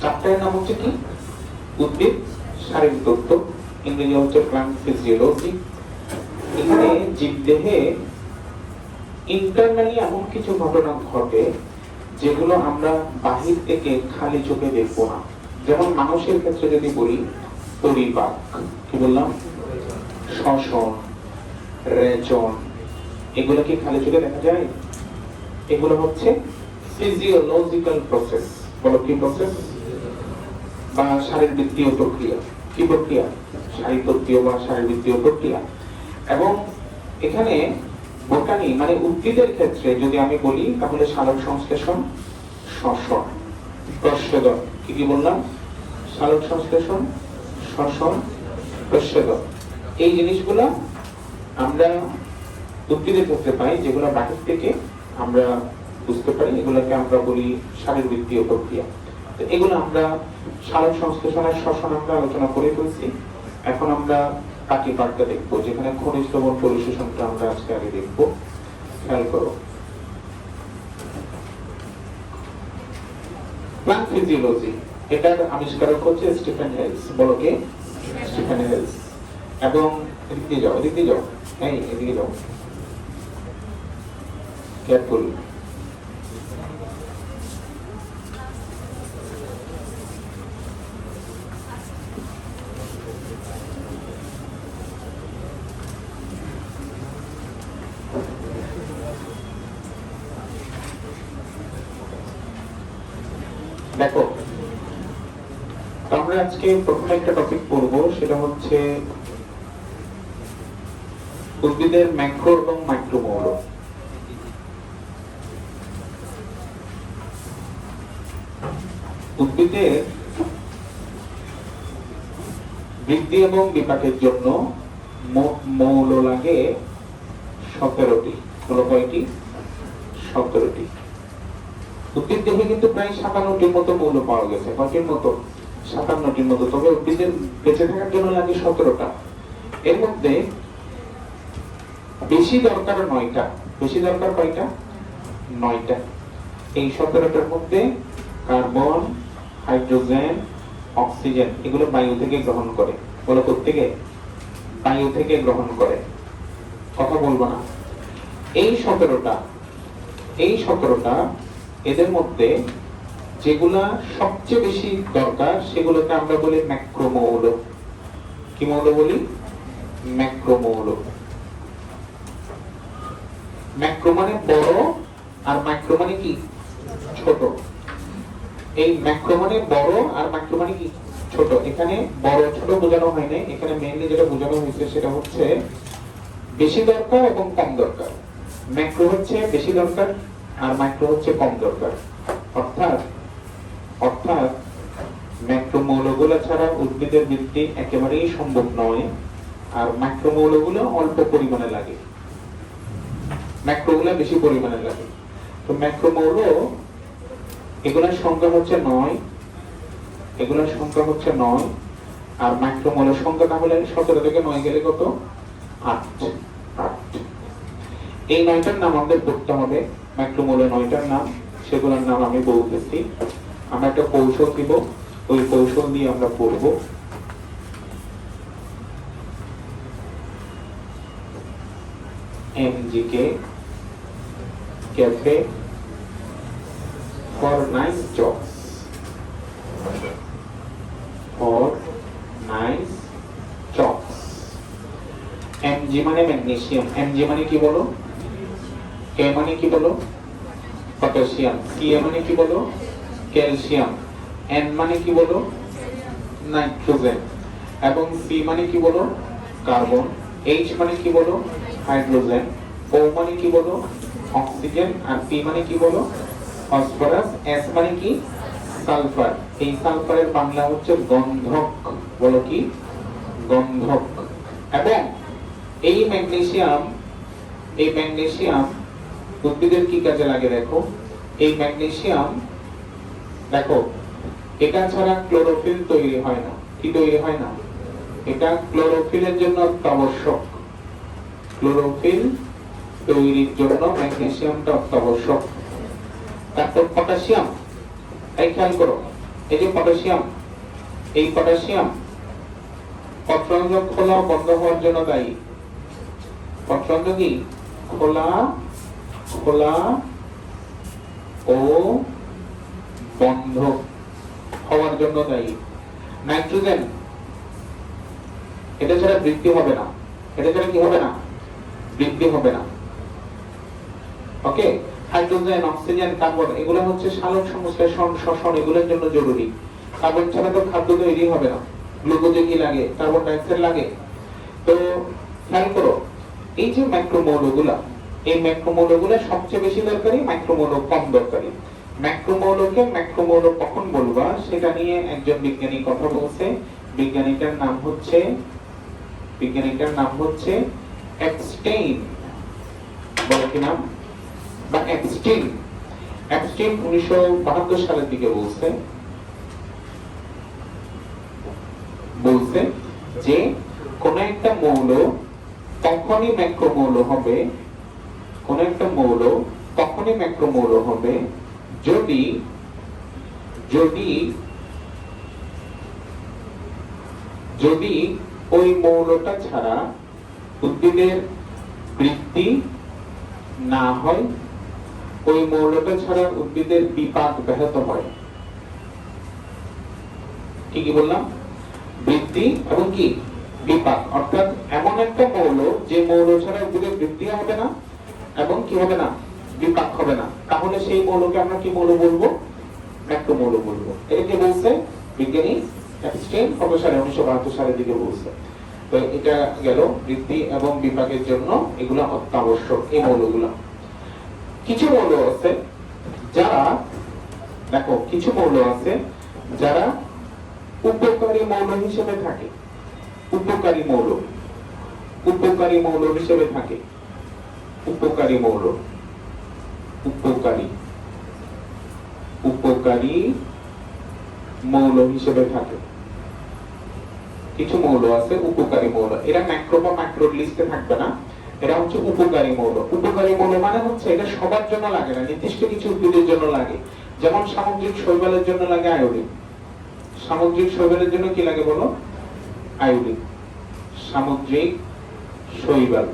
চ্যাপ্টারের নাম হচ্ছে কি? উদ্ভিদ শারীরিক তত্ত্ব, ইংরেজি হচ্ছে প্ল্যান্ট ফিজিওলজি। এখানে জীবদেহে ইন্টারনালি এমন কিছু ঘটনা ঘটে যেগুলো আমরা বাহির থেকে খালি চোখে দেখবো না। যেমন মানুষের ক্ষেত্রে যদি বলি, পরিপাক, কি বললাম, শ্বসন, রেচন, এগুলো কি খালি চোখে দেখা যায়? এগুলো হচ্ছে ফিজিওলজিক্যাল প্রসেস। বলো কি প্রসেস? বা শারীরবৃত্তীয় প্রক্রিয়া। কি প্রক্রিয়া? শারীরবৃত্তীয় বা শারীরবৃত্তীয় প্রক্রিয়া। এবং এখানে বোটানি মানে উদ্ভিদের ক্ষেত্রে যদি আমি বলি, তাহলে সালোক সংশ্লেষণ, শ্বসন, প্রস্বেদন। কি কি বললাম? সালোক সংশ্লেষণ, শ্বসন, প্রস্বেদন। এই জিনিসগুলো আমরা উদ্ভিদের ক্ষেত্রে পাই, যেগুলো বাহির থেকে আমরা বুঝতে পারি। এগুলোকে আমরা বলি শারীরবৃত্তীয় প্রক্রিয়া। তো এগুলো আমরা সালোক সংশ্লেষণের শ্বসন আমরা আলোচনা করে ফেলছি। এখন আমরা বাকি পার্টটা দেখবো, যেখানে খনিজ লবণ পরিশোষণটা আমরা আজকে আগে দেখবো। খেয়াল করো, প্ল্যান্ট ফিজিওলজি, এটার আবিষ্কারক হচ্ছে স্টিফেন হেলস। বলো কে? Stephen Hales. এবং এদিকে যাও, এদিকে যাও, হ্যাঁ এদিকে যাও, কেয়ারফুল। দেখো, আমরা আজকে প্রথমে একটা টপিক পড়বো, সেটা হচ্ছে উদ্ভিদের ম্যাক্রো এবং মাইক্রো মৌল। উদ্ভিদের বৃদ্ধি এবং বিপাকের জন্য মৌল লাগে 17টি। হলো কয়টি? 17টি। উদ্ভিদ দেহে কিন্তু প্রায় 57টির মতো মৌল পাওয়া গেছে। কয়টির মতো? 57টির মতো। তবে উদ্ভিদের বেঁচে থাকার জন্য লাগে 17টা। এর মধ্যে বেশি দরকার 9টা। বেশি দরকার কয়টা? 9টা। এই 17টার মধ্যে কার্বন, হাইড্রোজেন, অক্সিজেন, এগুলো বায়ু থেকে গ্রহণ করে। বলো কোত্থেকে? বায়ু থেকে গ্রহণ করে। কথা বলবো না। এই 17টা এদের মধ্যে যেগুলা সবচেয়ে বেশি দরকার, সেগুলোকে আমরা বলি ম্যাক্রোমৌল। কি মৌল বলি? ম্যাক্রোমৌল। ম্যাক্রো মানে বড়, আর মাইক্রো মানে কি? ছোট। এই ম্যাক্রো মানে বড়, আর মাইক্রো মানে কি? ছোট। এখানে বড় ছোট বোঝানো হয় না, এখানে মেইনলি যেটা বোঝানো হয়েছে সেটা হচ্ছে বেশি দরকার এবং কম দরকার। ম্যাক্রো হচ্ছে বেশি দরকার, আর মাইক্রো হচ্ছে কম দরকার। অর্থাৎ ম্যাক্রো মৌলগুলো ছাড়া উদ্ভিদের বৃদ্ধি একেবারেই সম্ভব নয়, আর মাইক্রো মৌলগুলো অল্প পরিমাণে লাগে, ম্যাক্রোগুলো বেশি পরিমাণে লাগে। তো ম্যাক্রো মৌল এগুলোর সংখ্যা হচ্ছে 9, এগুলোর সংখ্যা হচ্ছে 9, আর মাইক্রো মৌলের সংখ্যা তাহলে 17 থেকে 9 গেলে কত? 8। এই 9টার নাম আমাদের পড়তে হবে। ম্যাক্রো মৌলের 9টার নাম, সেগুলোর নাম আমি বলতেছি। আমরা একটা কৌশল দিব, ওই কৌশল দিয়ে আমরা পড়বো। MGK, cafe for nice jobs, for nice jobs। Mg মানে ম্যাগনেসিয়াম। Mg মানে কি বলো? K মানে কি বলো? পটাশিয়াম। Ca মানে কি বলো? ক্যালসিয়াম। N মানে কি বলো? নাইট্রোজেন। এবং C মানে কি বলো? কার্বন। H মানে কি বলো? হাইড্রোজেন। O মানে কি বলো? অক্সিজেন। আর P মানে কি বলো? ফসফরাস। S মানে কি? সালফার। এই সালফারের বাংলা হচ্ছে গন্ধক। বলো কি? গন্ধক। এবং এই ম্যাগনেসিয়াম উদ্ভিদের কি কাজে লাগে দেখো। এই ম্যাগনেসিয়াম দেখো, এটা ছাড়া ক্লোরোফিল তৈরি হয় না। কি তৈরি হয় না? এটা ক্লোরোফিলের জন্য অত্যাবশ্যক। ক্লোরোফিল তৈরির জন্য ম্যাগনেসিয়ামটা অত্যাবশ্যক। তারপর পটাশিয়াম। এই খেয়াল করো, এই যে পটাশিয়াম, এই পটাশিয়াম পত্ররন্ধ্র খোলা ও বন্ধ হওয়ার জন্য দায়ী। পত্ররন্ধ্র কি খোলা খোলা ও বন্ধ হওয়ার জন্য দায়ী। নাইট্রোজেন, এটা ছাড়া বৃদ্ধি হবে না, এটা ছাড়া কি হবে না, বৃদ্ধি হবে না। ওকে, হাইড্রোজেন, অক্সিজেন, কার্বন এগুলো হচ্ছে সালোক সংশ্লেষণ, শ্বসন এগুলোর জন্য জরুরি। কার্বন ছাড়া তো খাদ্য তৈরি হবে না। গ্লুকোজে কি লাগে, কার্বন ডাই অক্সাইড লাগে। তো খেয়াল করো, এই যে ম্যাক্রোমৌলগুলা, এই ম্যাক্রোমৌলগুলো সবচেয়ে বেশি দরকারি, ম্যাক্রোমৌল কম দরকারি। ম্যাক্রোমৌলকে ম্যাক্রোমৌল কখন বলবা সেটা নিয়ে একজন বিজ্ঞানী কথা বলছে। বিজ্ঞানীটার নাম হচ্ছে এপস্টেইন। বলে কি নাম? বা এপস্টেইন। এপস্টেইন 1972 সালের দিকে বলছে যে কোন একটা মৌল তখনই ম্যাক্রোমৌল হবে, কোন একটা মৌল তখনই ম্যাক্রোমৌল হবে যদি যদি যদি ওই মৌলটা ছাড়া উদ্ভিদের বৃদ্ধি না হয়, ওই মৌলটা ছাড়া উদ্ভিদের বিপাক ব্যাহত হয়। কি বললাম? বৃদ্ধি এবং কি বিপাক। অর্থাৎ এমন একটা মৌল যে মৌল ছাড়া উদ্ভিদের বৃদ্ধি হবে না এবং কি হবে না, বিপাক হবে না, তাহলে সেই মৌলকে আমরা কি মৌল বলবো? ম্যাক্রোমৌল বলবো। এটা কে বলছে? বিজ্ঞানী এপস্টেইন 1972 সালের দিকে বলছে। তো এটা গেল বৃদ্ধি এবং বিপাকের জন্য এগুলা অত্যাবশ্যক, এই মৌলগুলা। কিছু মৌল আছে যারা, দেখো কিছু মৌল আছে যারা উপকারী মৌল হিসেবে থাকে। উপকারী মৌল, উপকারী মৌল হিসেবে থাকে। উপকারী মৌল, উপকারী উপকারী মৌল হিসেবে থাকে। কিছু মৌল আছে উপকারী মৌল, এরা ম্যাক্রো বা ম্যাক্রো লিস্টে থাকবে না, এরা হচ্ছে উপকারী মৌল। উপকারী মৌল মানে হচ্ছে এটা সবার জন্য লাগে না, নির্দিষ্ট কিছু উদ্ভিদের জন্য লাগে। যেমন সামুদ্রিক শৈবালের জন্য লাগে আয়োডিন। সামুদ্রিক শৈবালের জন্য কি লাগে বলো? আয়োডিন। সামুদ্রিক শৈবাল,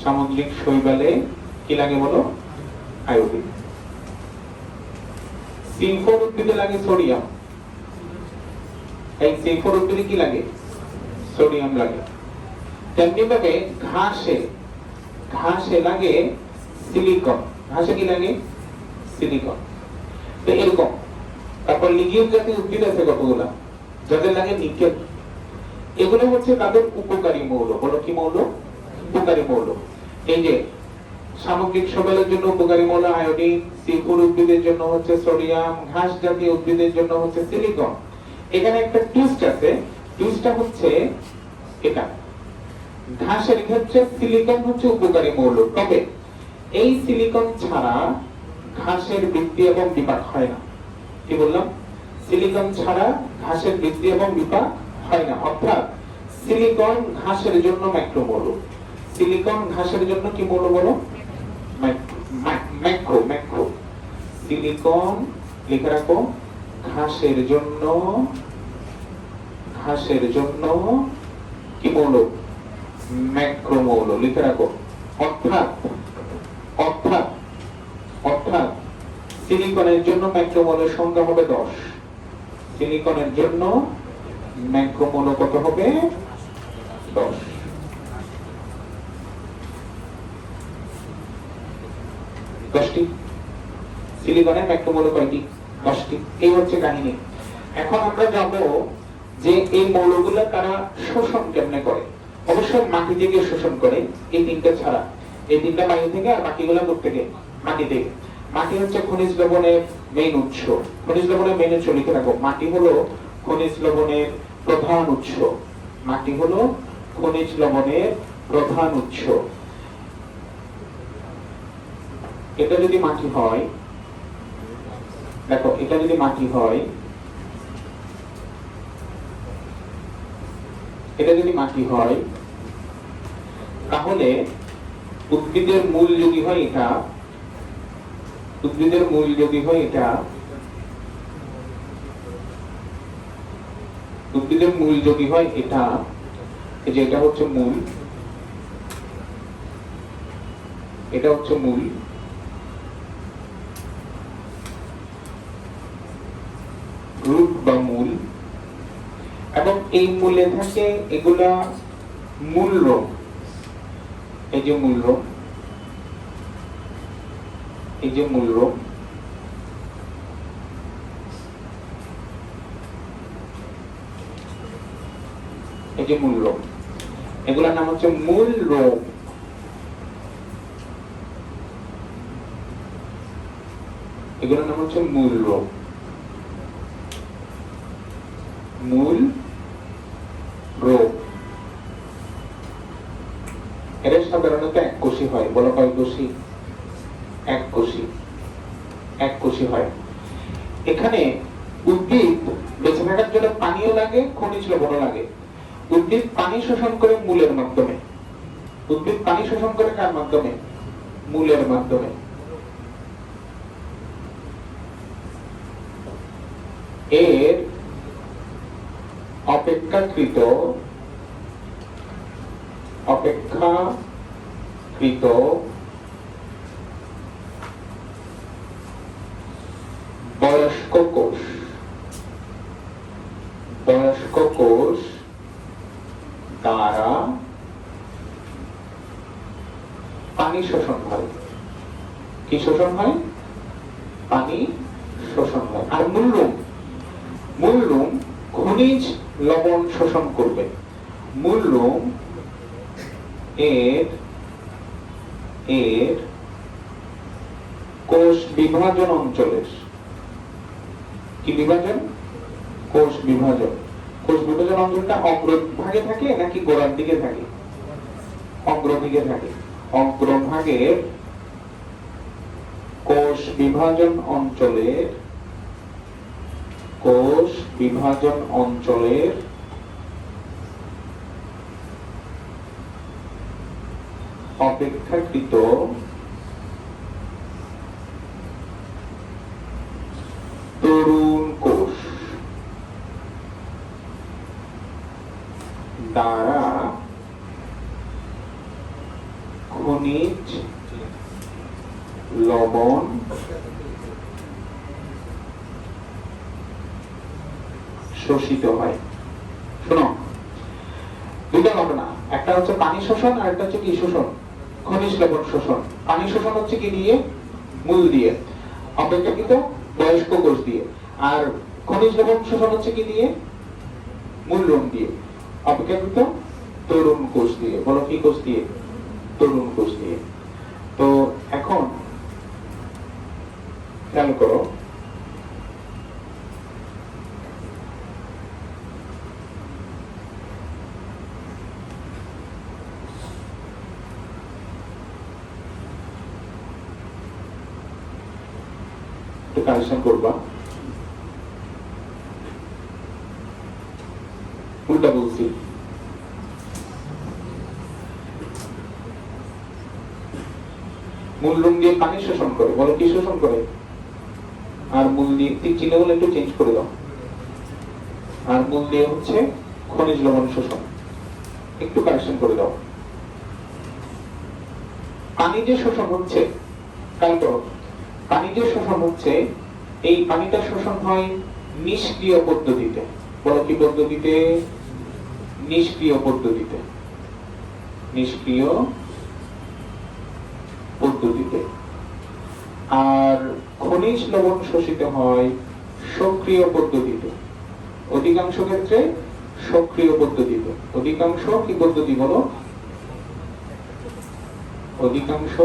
সামুদ্রিক শৈবালে কি লাগে বলো? আয়োডিন। সিলফোর উদ্ভিদে লাগে সোডিয়াম। এই সিলফোর উদ্ভিদে কি লাগে? সোডিয়াম লাগে। তেমনি ভাবে ঘাসে লাগে সিলিকন। ঘাসে কি লাগে? সিলিকন। তো এরকম। তারপর লিগিউম জাতীয় উদ্ভিদ আছে কতগুলা, যাদের লাগে নিকেল। এগুলো হচ্ছে তাদের উপকারী মৌল। বলো কি মৌল? উপকারী মৌল। এই যে সামুদ্রিক শৈবালের জন্য উপকারী মৌল আয়োডিন, সিলফোর উদ্ভিদের জন্য হচ্ছে সোডিয়াম, ঘাস জাতীয় উদ্ভিদের জন্য হচ্ছে সিলিকন। এখানে একটা টুইস্ট আছে, টুইস্টটা হচ্ছে এটা, ঘাসের ক্ষেত্রে সিলিকন হচ্ছে উপকারী মৌল, তবে এই সিলিকন ছাড়া ঘাসের বৃদ্ধি এবং বিপাক হয় না। কি বললাম? সিলিকন ছাড়া ঘাসের বৃদ্ধি এবং বিপাক হয় না। অর্থাৎ সিলিকন ঘাসের জন্য ম্যাক্রোমৌল। সিলিকন ঘাসের জন্য কি মৌল বলো? ম্যাক্রো। ম্যাক্রো। সিলিকন লিখে রাখো, ঘাসের জন্য কি মৌল? ম্যাক্রোমৌল। লিখে রাখো। অর্থাৎ সিলিকনের জন্য ম্যাক্রোমৌলের সংখ্যা হবে 10। সিলিকনের জন্য ম্যাক্রোমৌল কত হবে? 10। সিলিকনের ম্যাক্রোমৌল কয়টি? 10টি। এই হচ্ছে কাহিনী। এখন আমরা জানবো যে এই মৌলগুলো কারা শোষণ কেমনে করে। অবশ্যই মাটি থেকে শোষণ করে, এই তিনটা ছাড়া। এই তিনটা বায়ু থেকে, আর বাকিগুলো থেকে মাটি থেকে। মাটি হচ্ছে খনিজ লবণের মেইন উৎস। খনিজ লবণের মেইন উৎস লিখে রাখো। মাটি হলো খনিজ লবণের প্রধান উৎস। মাটি হলো খনিজ লবণের প্রধান উৎস। এটা যদি মাটি হয়, দেখো এটা যদি মাটি হয়, এটা যদি মাটি হয়, তাহলে উদ্ভিদের মূল যদি হয় এটা, উদ্ভিদের মূল যদি হয় এটা, উদ্ভিদের মূল যদি হয় এটা, এই যে এটা হচ্ছে মূল, এটা হচ্ছে মূল, রুট বা মূল, এবং এই মূলে থাকে এগুলা মূল রোগ। এই যে মূল রোগ, এই যে মূল রোগ, এই যে মূল রোগ, এগুলার নাম হচ্ছে মূল রোগ। এগুলোর নাম হচ্ছে মূল রোগ, মূল রোগ। এরা সাধারণত এককোষী হয়। বলো কয় কোষী? এককোষী, এককোষী হয়। এখানে উদ্ভিদ বেঁচে থাকার জন্য পানিও লাগে, খনিজ লবণও লাগে। উদ্ভিদ পানি শোষণ করে মূলের মাধ্যমে। উদ্ভিদ পানি শোষণ করে কার মাধ্যমে? মূলের মাধ্যমে। এর অপেক্ষাকৃত বয়স্ক কোষ, বয়স্ক কোষ দ্বারা পানি শোষণ হয়। কি শোষণ হয়? পানি শোষণ হয়। আর মূলরূপ, মূলরূপ খনিজ লবণ শোষণ করবে। মূলরূপ এর কোষ বিভাজন অঞ্চলের, কি বিভাজন? কোষ বিভাজন। কোষ বিভাজন অঞ্চলটা অগ্রভাগে থাকে নাকি গোড়ার দিকে থাকে? অগ্রদিকে থাকে। অগ্রভাগের কোষ বিভাজন অঞ্চলের, কোষ বিভাজন অঞ্চলের অপেক্ষাকৃত তরুণ কোষ দ্বারা খনিজ লবণ শোষিত হয়। শোনো, দুইটা ঘটনা, একটা হচ্ছে পানি শোষণ আর একটা হচ্ছে কি শোষণ? খনিজ লবণ শোষণ। পানি শোষণ হচ্ছে কি দিয়ে? মূল দিয়ে, অপেক্ষাকৃত বয়স্ক কোষ দিয়ে। আর খনিজ লবণ শোষণ হচ্ছে কি দিয়ে? মূলরূপ দিয়ে, অপেক্ষাকৃত তরুণ কোষ দিয়ে। বলো কি কোষ দিয়ে? তরুণ কোষ দিয়ে। তো এখন খেয়াল করো, কারেকশন করবা, উল্টা বলছি। মূলরূপ দিয়ে পানি শোষণ করে। বলো কি শোষণ করে? আর মূল দিয়ে চিহ্নগুলো একটু চেঞ্জ করে দাও। আর মূল দিয়ে হচ্ছে খনিজ লবণ শোষণ। একটু কারেকশন করে দাও। পানি যে শোষণ হচ্ছে, কারণ পানি যে শোষণ হচ্ছে, এই পানিটা শোষণ হয় নিষ্ক্রিয় পদ্ধতিতে। বলো কি পদ্ধতিতে? নিষ্ক্রিয় পদ্ধতিতে। নিষ্ক্রিয় পদ্ধতিতে। আর খনিজ লবণ শোষিত হয় সক্রিয় পদ্ধতিতে। অধিকাংশ ক্ষেত্রে সক্রিয় পদ্ধতিতে। অধিকাংশ কি পদ্ধতি বলো? অধিকাংশ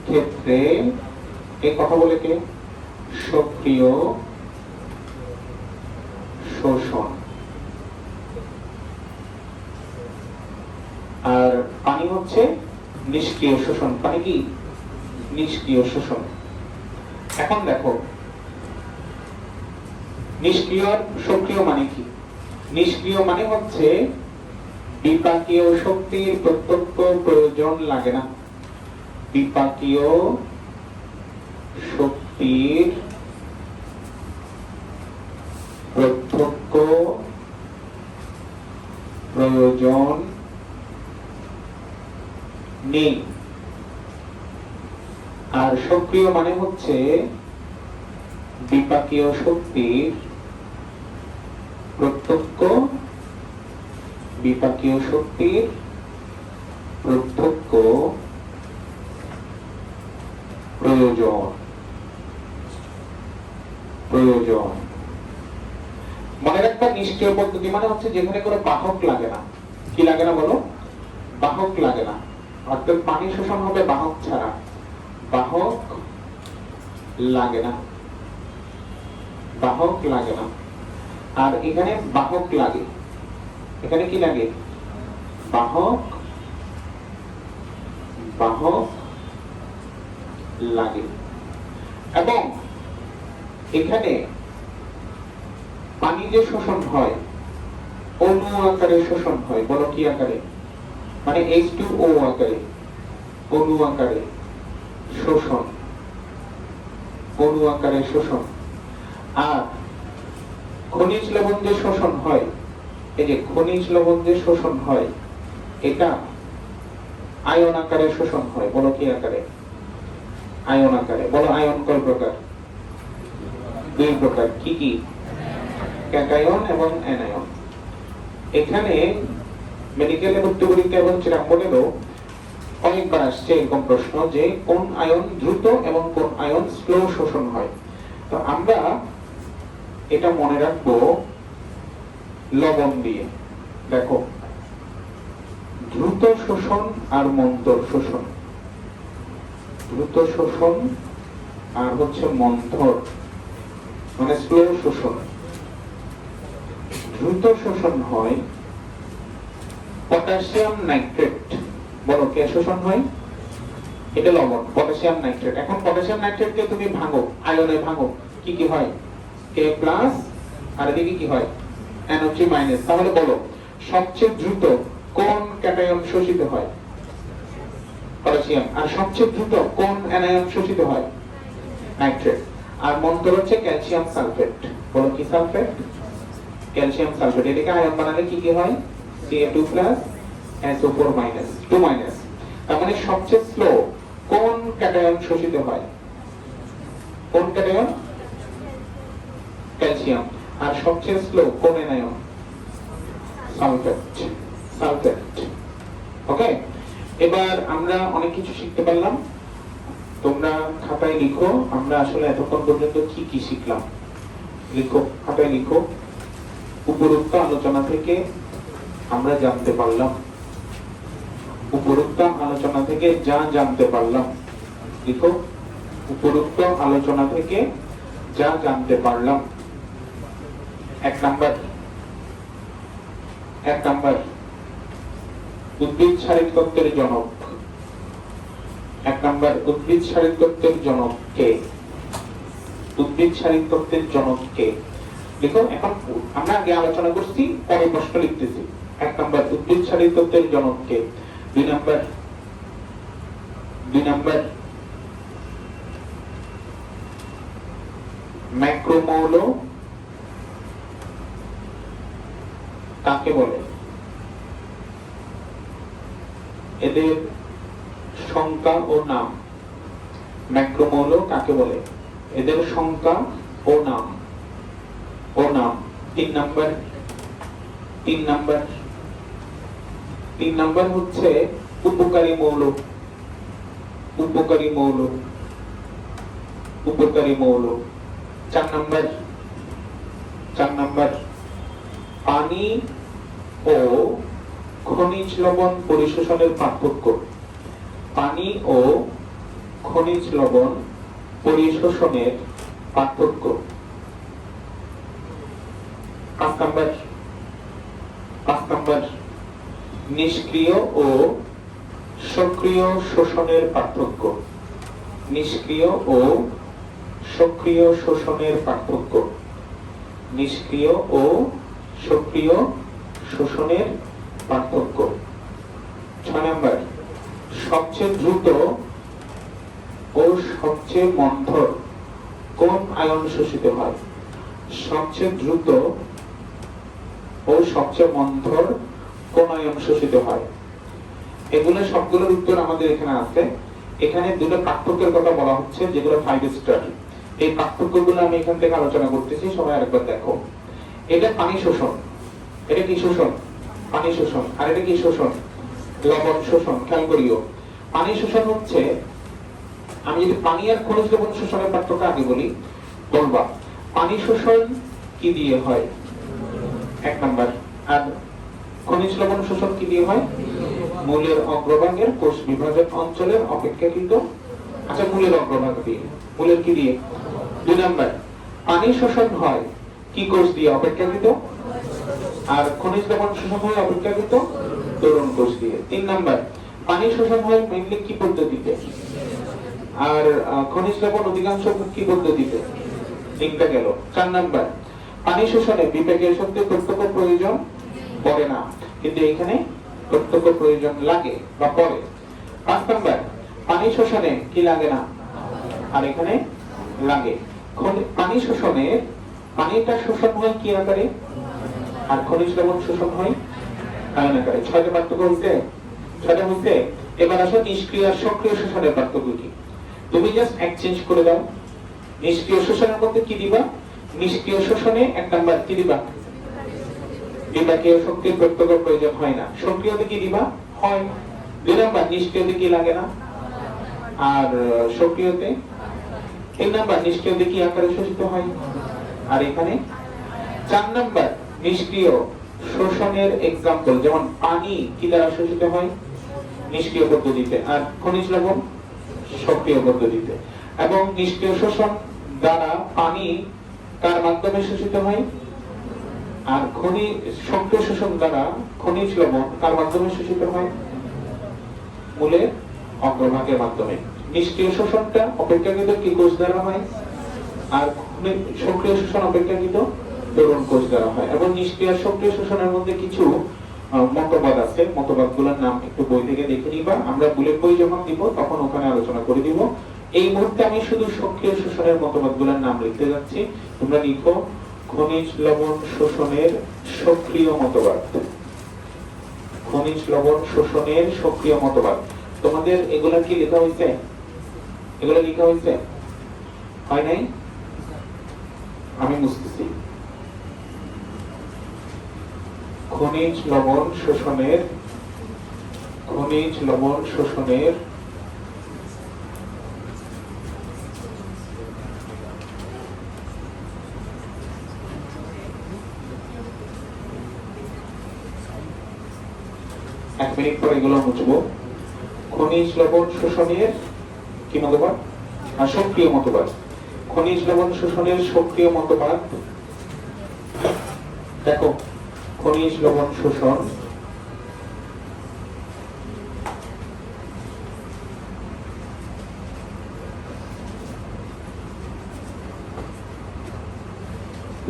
ক্ষেত্রে, এই কথা বলে কে? সক্রিয় শোষণ। আর পানি হচ্ছে নিষ্ক্রিয় শোষণ। পানি কি? নিষ্ক্রিয় শোষণ। এখন দেখো, নিষ্ক্রিয় আর সক্রিয় মানে কি? নিষ্ক্রিয় মানে হচ্ছে বিপাকীয় শক্তির প্রত্যক্ষ প্রয়োজন লাগে না। বিপাকীয় শক্তির প্রত্যক্ষ প্রয়োজন নেই। আর সক্রিয় মানে হচ্ছে বিপাকীয় শক্তির প্রত্যক্ষ বিপাকীয় শক্তির প্রত্যক্ষ প্রয়োজন প্রয়োজন মনে রাখবা, নিষ্ক্রিয় পদ্ধতি মানে হচ্ছে যেখানে কোনো বাহক লাগে না। কি লাগে না বলো? বাহক লাগে না। অর্থাৎ পানি শোষণ হবে বাহক ছাড়া, বাহক লাগে না, বাহক লাগে না। আর এখানে বাহক লাগে। এখানে কি লাগে? বাহক বাহক লাগে। এবং এখানে পানি যে শোষণ হয় অণু আকারে শোষণ হয়। বলো কি আকারে? মানে H2O আকারে, অণু আকারে শোষণ, অণু আকারে শোষণ। আর খনিজ লবণ যে শোষণ হয়, এই যে খনিজ লবণ যে শোষণ হয়, এটা আয়ন আকারে শোষণ হয়। বলো কি আকারে? আয়ন আকারে। বলো আয়ন কয় প্রকার? দুই প্রকার। কি কি? ক্যাটায়ন এবং অ্যানায়ন। এখানে মেডিকেল ভর্তি পরীক্ষা এবং চিরাঙ্গনেরও অনেকবার আসছে এরকম প্রশ্ন যে কোন আয়ন দ্রুত এবং কোন আয়ন স্লো শোষণ হয়। তো আমরা এটা মনে রাখবো লবণ দিয়ে। দেখো, দ্রুত শোষণ আর মন্থর শোষণ, দ্রুত শোষণ আর হচ্ছে মন্থর মানে স্লো শোষণ। দ্রুত শোষণ হয় পটাশিয়াম নাইট্রেট। বলো কে শোষণ হয়? এটা লবণ, পটাশিয়াম নাইট্রেট। এখন পটাশিয়াম নাইট্রেটকে তুমি ভাঙো, আয়নে ভাঙো, কি কি হয়? K প্লাস আর এদিকে কি হয়? NO3 minus. তাহলে বলো সবচেয়ে দ্রুত কোন ক্যাটায়ন শোষিত হয়? পটাশিয়াম। আর সবচেয়ে দ্রুত কোন অ্যানায়ন শোষিত হয়? নাইট্রেট। আর মন্থর হচ্ছে ক্যালসিয়াম সালফেট। বলো কি সালফেট? Calcium sulphate. এটাকে আয়ন বানালে কি কি হয়? Ca2 plus SO4 minus 2 minus. তার মানে সবচেয়ে স্লো কোন ক্যাটায়ন শোষিত হয়? কোন ক্যাটায়ন? ক্যালসিয়াম। আর সবচেয়ে স্লো কোন অ্যানায়ন? Sulphate, sulphate. ওকে, এবার আমরা অনেক কিছু শিখতে পারলাম। তোমরা খাতায় লিখো আমরা আসলে এতক্ষণ পর্যন্ত কি কি শিখলাম। লিখো, খাতায় লিখো। উপরোক্ত আলোচনা থেকে আমরা জানতে পারলাম, উপরোক্ত আলোচনা থেকে যা জানতে পারলাম। লিখো, উপরোক্ত আলোচনা থেকে যা জানতে পারলাম। এক নাম্বার উদ্ভিদ শারীরতত্ত্বের জনক। এক নাম্বার উদ্ভিদ শারীরতত্ত্বের জনক কে? উদ্ভিদ শারীরতত্ত্বের জনক কে? দেখো, এখন আমরা আগে আলোচনা করছি, পরে প্রশ্ন লিখতেছি। এক নাম্বার উদ্ভিদ শারীরতত্ত্বের জনক কে? দুই নাম্বার ম্যাক্রোমৌল কাকে বলে? এদের সংখ্যা ও নাম। ম্যাক্রোমৌল কাকে বলে? এদের সংখ্যা ও নাম। তিন নাম্বার হচ্ছে উপকারী মৌল। চার নাম্বার পানি ও খনিজ লবণ পরিশোষণের পার্থক্য। পানি ও খনিজ লবণ পরিশোষণের পার্থক্য। পাঁচ নাম্বার নিষ্ক্রিয় ও সক্রিয় শোষণের পার্থক্য। নিষ্ক্রিয় ও সক্রিয় শোষণের পার্থক্য। নিষ্ক্রিয় ও সক্রিয় শোষণের পার্থক্য। 6 নাম্বার সবচেয়ে দ্রুত ও সবচেয়ে মন্থর কোন আয়ন শোষিত হয়? সবচেয়ে দ্রুত ও সবচেয়ে মন্থর কোন আয়ন শোষিত হয়? এগুলো সবগুলোর উত্তর আমাদের এখানে আছে। এখানে দুটো পার্থক্যের কথা বলা হচ্ছে যেগুলো 5 স্টার। এই পার্থক্যগুলো আমি এখান থেকে আলোচনা করতেছি, সবাই আরেকবার দেখো। এটা পানি শোষণ। এটা কি শোষণ? পানি শোষণ। আর এটা কি শোষণ? লবণ শোষণ। খেয়াল করিও, পানি শোষণ হচ্ছে, আমি যদি পানি আর খনিজ লবণ শোষণের পার্থক্য আগে বলি, বলবা পানি শোষণ কি দিয়ে হয়? 1 নাম্বার। আর খনিজ লবণ শোষণ কি দিয়ে হয়? মূলের অগ্রভাগের কোষ বিভাজন অঞ্চলের অপেক্ষাকৃত, আচ্ছা মূলের অগ্রভাগ দিয়ে। মূলের কি দিয়ে? 2 নাম্বার। পানি শোষণ হয় কি কোষ দিয়ে? অপেক্ষাকৃত। আর খনিজ লবণ শোষণ হয় অপেক্ষাকৃত তরুণ কোষ দিয়ে। 3 নাম্বার। পানি শোষণ হয় মেইনলি কি পদ্ধতিতে? আর খনিজ লবণ অধিকাংশ কি পদ্ধতিতে? 3টা গেল। 4 নাম্বার। পানি শোষণে বিপাকীয় শক্তি প্রত্যক্ষ প্রয়োজন পড়ে না, কিন্তু এখানে প্রত্যক্ষ প্রয়োজন লাগে বা পড়ে। 5 নাম্বার। পানি শোষণে কি লাগে না, আর এখানে লাগে। পানি শোষণে পানিটা শোষণ হয় কি আকারে, আর খনিজ লবণ শোষণ হয় আয়ন আকারে। 6টা পার্থক্য হইতে 6টা হইতে। এবার আসো নিষ্ক্রিয় আর সক্রিয় শোষণের পার্থক্য কি? তুমি জাস্ট এক্সচেঞ্জ করে দাও। নিষ্ক্রিয় শোষণের মধ্যে কি দিবা? নিষ্ক্রিয় শোষণে 1 নাম্বার কি দিবা? বিপাকীয় শক্তির প্রত্যক্ষ প্রয়োজন হয় না। সক্রিয়তে কি দিবা? হয়। 2 নাম্বার। নিষ্ক্রিয়তে কি লাগে না, আর সক্রিয়তে 3 নাম্বার। নিষ্ক্রিয়তে কি আকারে শোষিত হয়, আর এখানে 4 নাম্বার। নিষ্ক্রিয় শোষণের এক্সাম্পল, যেমন পানি কি দ্বারা শোষিত হয়? নিষ্ক্রিয় পদ্ধতিতে। আর খনিজ লবণ সক্রিয় পদ্ধতিতে। এবং নিষ্ক্রিয় শোষণ দ্বারা পানি কার মাধ্যমে শোষিত হয়? আর সক্রিয় শোষণ দ্বারা খনিজ লবণ কার মাধ্যমে শোষিত হয়? মূলের অগ্রভাগের মাধ্যমে। নিষ্ক্রিয় শোষণটা অপেক্ষাকৃত কি কোষ দ্বারা হয়? আর সক্রিয় শোষণ অপেক্ষাকৃত তরুণ কোষ দ্বারা হয়। এবং নিষ্ক্রিয় সক্রিয় শোষণের মধ্যে কিছু মতবাদ আছে। মতবাদগুলোর নাম একটু বই থেকে দেখে নিবা। আমরা বুলেট বই যখন দিব তখন ওখানে আলোচনা করে দিব। এই মুহূর্তে আমি শুধু সক্রিয় শোষণের মতবাদগুলোর নাম লিখতে যাচ্ছি। তোমরা লিখো খনিজ লবণ শোষণের সক্রিয় মতবাদ। খনিজ লবণ শোষণের সক্রিয় মতবাদ। তোমাদের এগুলা কি লেখা হয়েছে? এগুলা লেখা হয়েছে? হয় নাই? আমি বুঝতেছি। খনিজ লবণ শোষণের এক মিনিট পরে এগুলো মুছবো। খনিজ লবণ শোষণের কি মতবাদ? সক্রিয় মতবাদ। খনিজ লবণ শোষণের সক্রিয় মতবাদ। দেখো, খনিজ লবণ শোষণ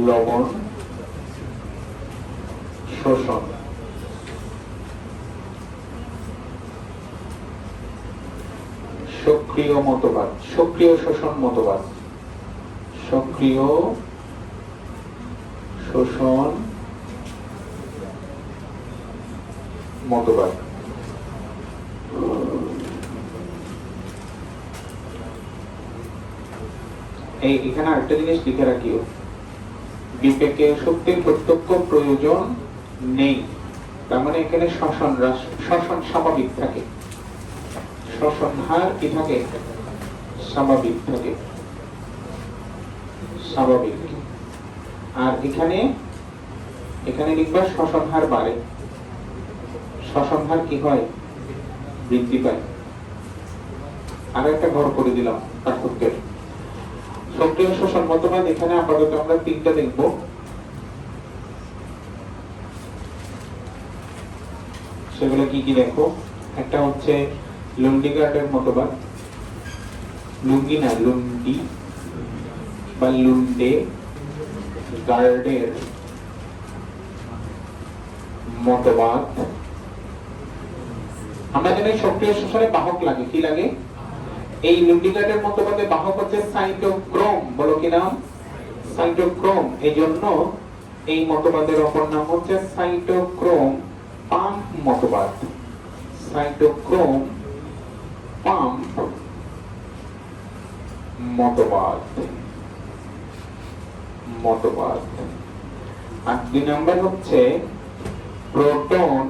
লবণ শোষণ সক্রিয় মতবাদ। সক্রিয় শোষণ মতবাদ। সক্রিয় শোষণ মতবাদ। এখানে আরেকটা জিনিস লিখে রাখিও, বিপাকীয় শক্তির প্রত্যক্ষ প্রয়োজন নেই। তার মানে এখানে শ্বসন স্বাভাবিক থাকে। শ্বসন হার কি থাকে? স্বাভাবিক থাকে। স্বাভাবিক। আর এখানে লিখবা শ্বসন হার বাড়ে। শ্বসন হার কি হয়? বৃদ্ধি পায়। আর একটা ঘর করে দিলাম পার্থক্যের। সক্রিয় শোষণ মতবাদ এখানে আপাতত আমরা 3টা দেখব। সেগুলো কি কি দেখো। একটা হচ্ছে লুন্ডিগার্ডের মতবাদ। লুঙ্গি না, লুন্ডি বা লুন্ডে গার্ডের মতবাদ। আমরা জানি সক্রিয় শোষণে বাহক লাগে। কি লাগে? এই লুন্ডিগার্ডের মতবাদে বাহক হচ্ছে সাইটোক্রোম। বলো কি নাম? সাইটোক্রোম, এই জন্য এই মতবাদের অপর নাম হচ্ছে সাইটোক্রোম পাম্প মতবাদ। সাইটোক্রোম পাম্প মতবাদ। আর 2 নম্বর হচ্ছে প্রোটন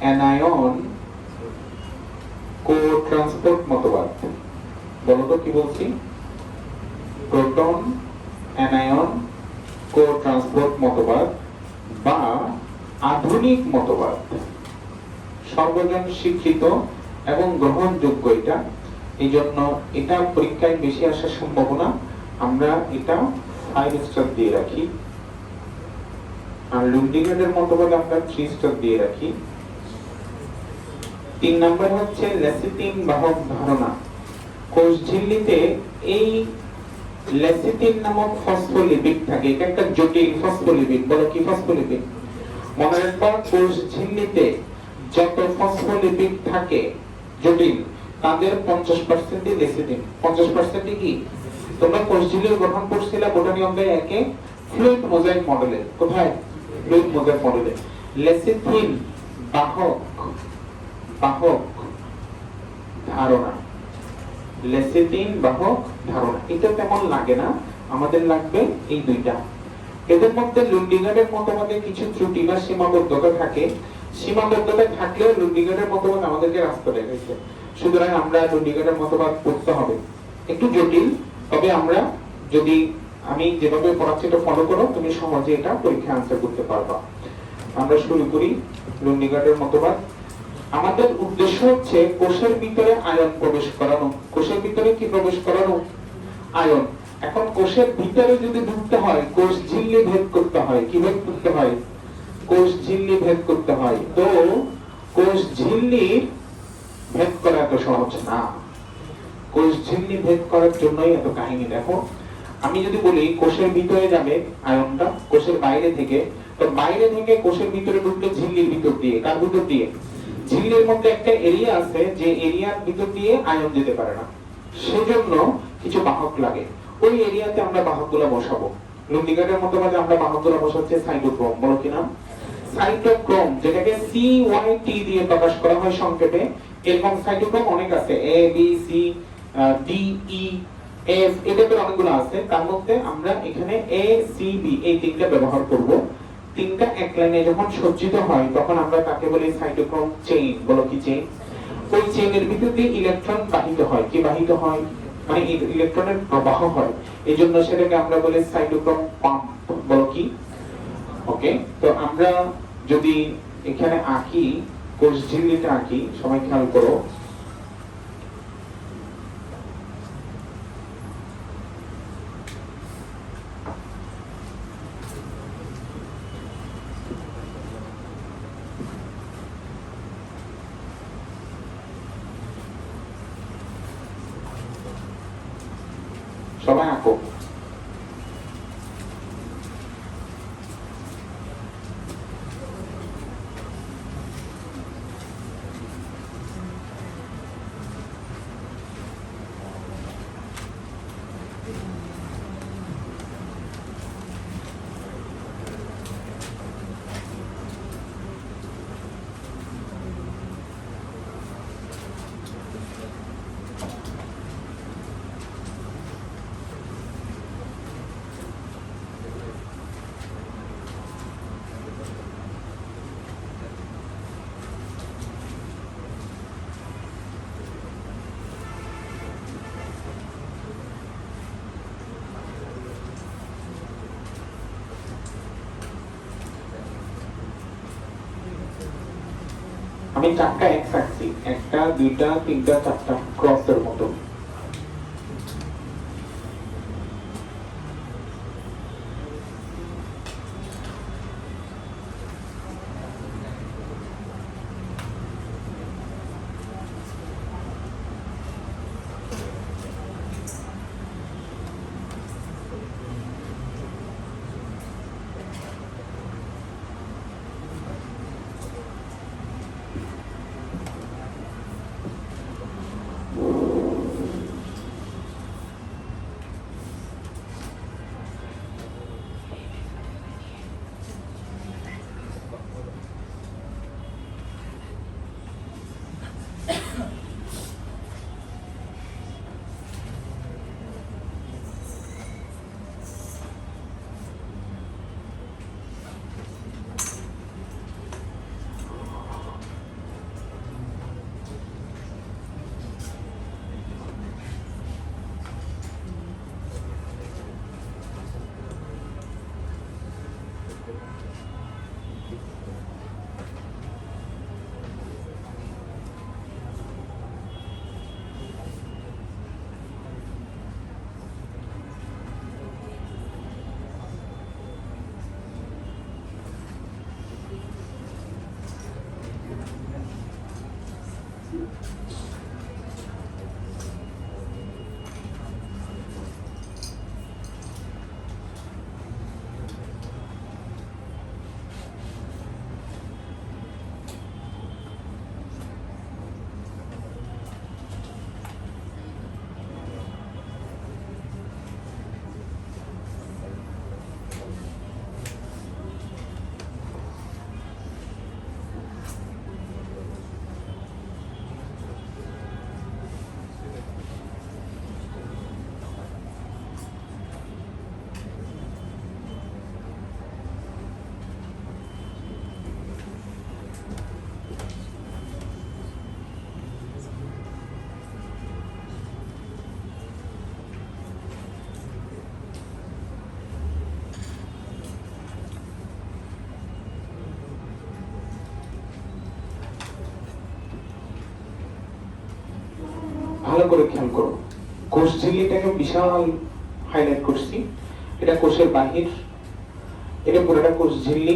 অ্যানায়ন কো ট্রান্সপোর্ট মতবাদ। বলো তো কি বলছি? প্রোটন অ্যানায়ন কো ট্রান্সপোর্ট মতবাদ বা আধুনিক মতবাদ, সর্বজন স্বীকৃত এবং গ্রহণযোগ্য এটা। এই জন্য এটা পরীক্ষায় বেশি আসার সম্ভাবনা, আমরা এটা 5 স্টার দিয়ে রাখি। আর লুন্ডিগ্রেডের মতবাদ আমরা 3 স্টার দিয়ে রাখি। 3 নম্বর হচ্ছে লেসিথিন বাহক ধারণা। কোষ ঝিল্লিতে এই লেসিথিন নামক ফসফোলিপিড থাকে। এটা একটা জটিল ফসফোলিপিড। বলো কি ফসফোলিপিড? মনে রাখবা, কোষ ঝিল্লিতে যত ফসফোলিপিড থাকে জটিল, তাদের 50% লেসিথিন। 50% কি? তোমরা কোষ ঝিল্লির গঠন পড়ছিলা বোটানি অধ্যায় 1 এ ফ্লুইড মোজাইক মডেলে। কোথায়? ফ্লুইড মোজাইক মডেলে। লেসিথিন বাহক ধারণা। লেসিথিন বাহক ধারণা, এটা তেমন লাগে না, আমাদের লাগবে এই দুইটা। এদের মধ্যে লুন্ডিগ্রেডের মতবাদে কিছু ত্রুটি বা সীমাবদ্ধতা থাকে। সীমাবদ্ধতা থাকলেও লুন্ডিগ্রেডের মতবাদ আমাদেরকে রাস্তা দেখাইছে। সুতরাং আমরা লুন্ডিগ্রেডের মতবাদ পড়তে হবে। একটু জটিল, তবে আমরা যদি আমি যেভাবে পড়াচ্ছি এটা ফলো করো, তুমি সহজে এটা পরীক্ষায় আনসার করতে পারবা। আমরা শুরু করি লুন্ডিগ্রেডের মতবাদ। আমাদের উদ্দেশ্য হচ্ছে কোষের ভিতরে আয়ন প্রবেশ করানো। কোষের ভিতরে কি প্রবেশ করানো? আয়ন। এখন কোষের ভিতরে যদি ঢুকতে হয়, কোষ ঝিল্লি ভেদ করতে হয়। কি ভেদ করতে হয়? কোষ ঝিল্লি ভেদ করতে হয়। তো কোষ ঝিল্লির ভেদ করা এত সহজ না। কোষ ঝিল্লি ভেদ করার জন্যই এত কাহিনী। দেখো, আমি যদি বলি কোষের ভিতরে যাবে আয়নটা কোষের বাইরে থেকে, তো বাইরে থেকে কোষের ভিতরে ঢুকবে ঝিল্লির ভিতর দিয়ে। কার ভিতর দিয়ে? ঝিল্লির মধ্যে একটা এরিয়া আছে, যে এরিয়ার ভিতর দিয়ে আয়ন যেতে পারে না, সেজন্য কিছু বাহক লাগে। ওই এরিয়াতে আমরা বাহকগুলো বসাবো। লুন্ডিগ্রেডের মতবাদে আমরা বাহকগুলো বসাচ্ছি সাইটোক্রোম। বলো কি নাম? সাইটোক্রোম, যেটাকে CYT দিয়ে প্রকাশ করা হয় সংক্ষেপে। এরকম সাইটোক্রোম অনেক আছে, A B C D E F, এটাতে অনেকগুলো আছে। তার মধ্যে আমরা এখানে A C B এই তিনটা ব্যবহার করব। তিনটা এক লাইনে যখন সজ্জিত হয়, তখন আমরা তাকে বলি সাইটোক্রোম চেইন। বলো কি চেইন? ওই চেইনের ভিতর দিয়ে ইলেকট্রন বাহিত হয়। কি বাহিত হয়? মানে ইলেকট্রনের প্রবাহ হয়। এই জন্য সেটাকে আমরা বলি সাইটোক্রোম পাম্প। বলো কি? ওকে, তো আমরা যদি এখানে আঁকি, কোষ ঝিল্লিটা আঁকি, সবাই খেয়াল করো। সবাই আঁকো। আমি 4টা এক্স আঁকছি, 1টা 2টা 3টা 4টা ক্রসের মতো। করে খেয়াল করো, কোষ ঝিল্লিটাকে বিশাল হাইলাইট করছি, এটা কোষের বাহির, এটা পুরোটা কোষ ঝিল্লি।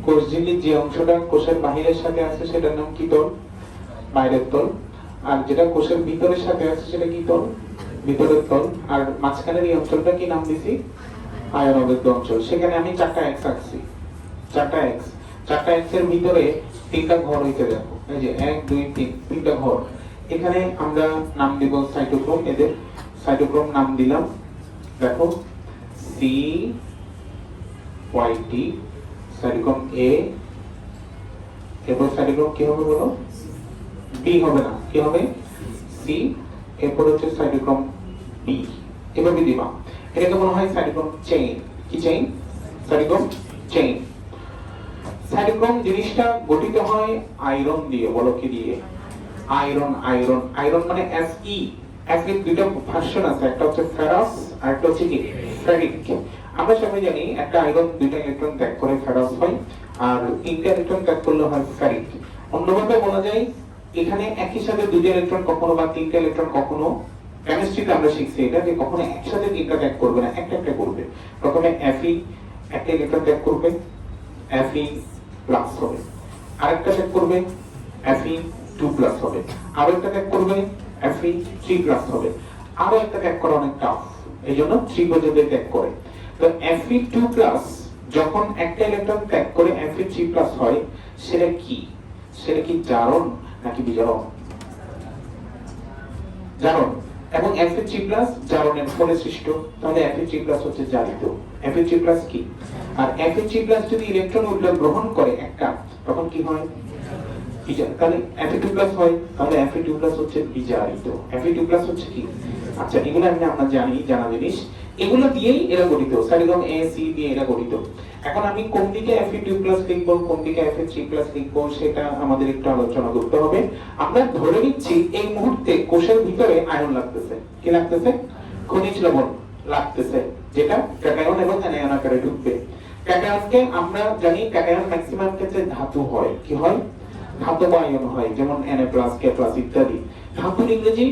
কোষ ঝিল্লির যে অংশটা কোষের বাহিরের সাথে আছে সেটার নাম কি তল? বাইরের তল। আর যেটা কোষের ভিতরের সাথে আছে সেটা কি তল? ভিতরের তল। আর মাঝখানের এই অঞ্চলটা কি নাম দিছি? আয়নাবদ্ধ অঞ্চল। সেখানে আমি 4টা এক্স আঁকছি, 4টা এক্স। 4টা এক্স এর ভিতরে 3টা ঘর হইতে দেখো, এই যে 1 2 3, 3টা ঘর। এখানে আমরা নাম দিব সাইটোক্রোম, এদের সাইটোক্রোম নাম দিলাম দেখো সি ওয়াইটি, সাইটোক্রোম এ। এরপর সাইটোক্রোম কি হবে বলো? বি হবে না, কি হবে? সি। এরপর হচ্ছে সাইটোক্রোম বি, এভাবে দিবা। এটাকে বলা হয় সাইটোক্রোম চেইন। কি চেইন? Cytochrome chain. সাইটোক্রোম জিনিসটা গঠিত হয় আয়রন দিয়ে। বলো কি দিয়ে? আয়রন। আয়রন, আয়রন মানে Fe। এর দুটো ভার্সন আছে, একটা হচ্ছে ফেরাস আর একটা হচ্ছে কি ফেরিক। আমরা সবাই জানি একটা আয়রন 2টা ইলেকট্রন ত্যাগ করে ফেরাস হয়, আর 3টা ইলেকট্রন ত্যাগ করলে হয় ফেরিক। অন্যভাবে বলা যায় এখানে একই সাথে 2টা ইলেকট্রন কখনো বা 3টা ইলেকট্রন কখনো, কেমিস্ট্রিতে আমরা শিখছি এটা যে কখনো একসাথে 3টা ত্যাগ করবে না, একটা একটা করবে। প্রথমে Fe একটা ইলেকট্রন ত্যাগ করবে, Fe প্লাস হবে। আরেকটা ত্যাগ করবে, Fe 2 প্লাস হবে। আরো একটা ত্যাগ করবে, Fe 3 প্লাস হবে। আরো একটা ত্যাগ করা অনেক টাফ, এইজন্য 3 পর্যন্ত ত্যাগ করে। তো Fe 2 প্লাস যখন একটা ইলেকট্রন ত্যাগ করে Fe 3 প্লাস হয়, সেটা কি? সেটা কি জারণ নাকি বিজারণ? জারণ। এবং Fe 3 প্লাস জারণের ফলে সৃষ্ট, তাহলে Fe 3 প্লাস হচ্ছে জারিত। Fe 3 প্লাস কি? আর Fe 3 প্লাস যদি ইলেকট্রন উল্টো গ্রহণ করে একটা, তখন কি হয়? তাহলে Fe2 প্লাস হয়, তাহলে Fe2 প্লাস হচ্ছে বিজারিত। Fe2 প্লাস হচ্ছে কি? আচ্ছা, এগুলো আমরা জানি, জানা জিনিস। এগুলো দিয়েই এরা গঠিত, সাইটোক্রোম A C দিয়ে এরা গঠিত। এখন আমি কোন দিকে Fe2 প্লাস লিখব, কোন দিকে Fe3 প্লাস লিখব, সেটা আমাদের একটু আলোচনা করতে হবে। আমরা ধরে নিচ্ছি এই মুহূর্তে কোষের ভিতরে আয়ন লাগতেছে। কি লাগতেছে? খনিজ লবণ লাগতেছে, যেটা ক্যাটায়ন এবং অ্যানায়ন আকারে ঢুকবে। ক্যাটায়নকে আমরা জানি, ক্যাটায়ন ম্যাক্সিমাম ক্ষেত্রে ধাতু হয়। কি হয়? ধাতব আয়ন হয়, যেমন Na+, K+ ইত্যাদি। ধাতুর ইংরেজি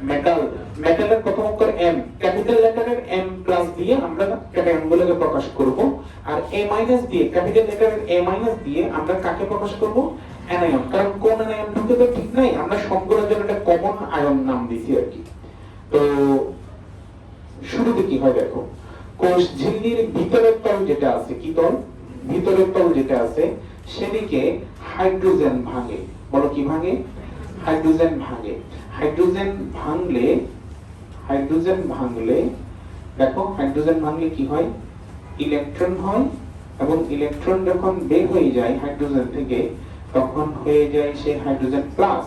মেটাল। মেটালের প্রথম অক্ষর M, ক্যাপিটাল লেটারের M+ দিয়ে আমরা ক্যাটায়নগুলোকে প্রকাশ করব। আর A- দিয়ে, ক্যাপিটাল লেটারের A- দিয়ে আমরা কাকে প্রকাশ করব? অ্যানায়ন। কারণ কোন অ্যানায়ন ঢুকে তো ঠিক নাই, আমরা সবগুলোর জন্য একটা কমন আয়ন নাম দিছি আর কি। তো শুরুতে কি হয় দেখো, কোষ ঝিল্লির ভিতরের তল যেটা আছে, কি তল? ভিতরের তল যেটা আছে, সেদিকে হাইড্রোজেন ভাঙে। বলো কি ভাঙে? হাইড্রোজেন ভাঙে। হাইড্রোজেন ভাঙলে দেখো, হাইড্রোজেন ভাঙলে কি হয়? ইলেকট্রন হয়, এবং ইলেকট্রন যখন বের হয়ে যায় হাইড্রোজেন থেকে, তখন হয়ে যায় সে হাইড্রোজেন প্লাস,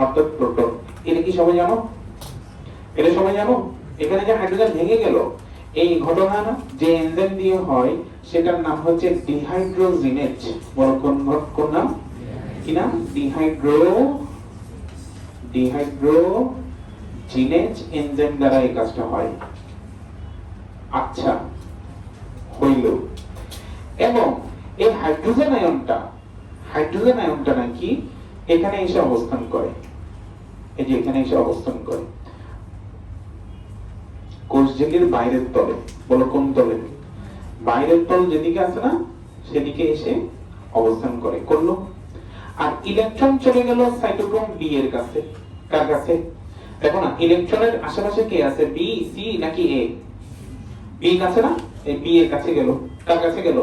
অর্থাৎ প্রোটন। এটা কি সবাই জানো? এটা সবাই জানো? এখানে যে হাইড্রোজেন ভেঙে গেল, এই ঘটনা যে এনজাইম দিয়ে হয়, সেটার নাম হচ্ছে ডিহাইড্রোজিনেজ। বলো কোন নাম? কি নাম? ডিহাইড্রোজিনেজ এনজাইম দ্বারা এই কাজটা হয়। আচ্ছা, হইল। এবং এই হাইড্রোজেন আয়নটা নাকি এখানে এসে অবস্থান করে। এই যে এখানে এসে অবস্থান করে কোষ ঝিল্লির বাইরের তলে। বলো কোন তলে? বাইরের তল যেদিকে আছে না, সেদিকে এসে অবস্থান করে। করলো। আর ইলেকট্রন চলে গেল সাইটোক্রোম বি এর কাছে। কার কাছে? দেখো না, ইলেকট্রনের আশেপাশে কে আছে? বি, সি নাকি এ? বি কাছে না? এই বি এর কাছে গেল। কার কাছে গেল?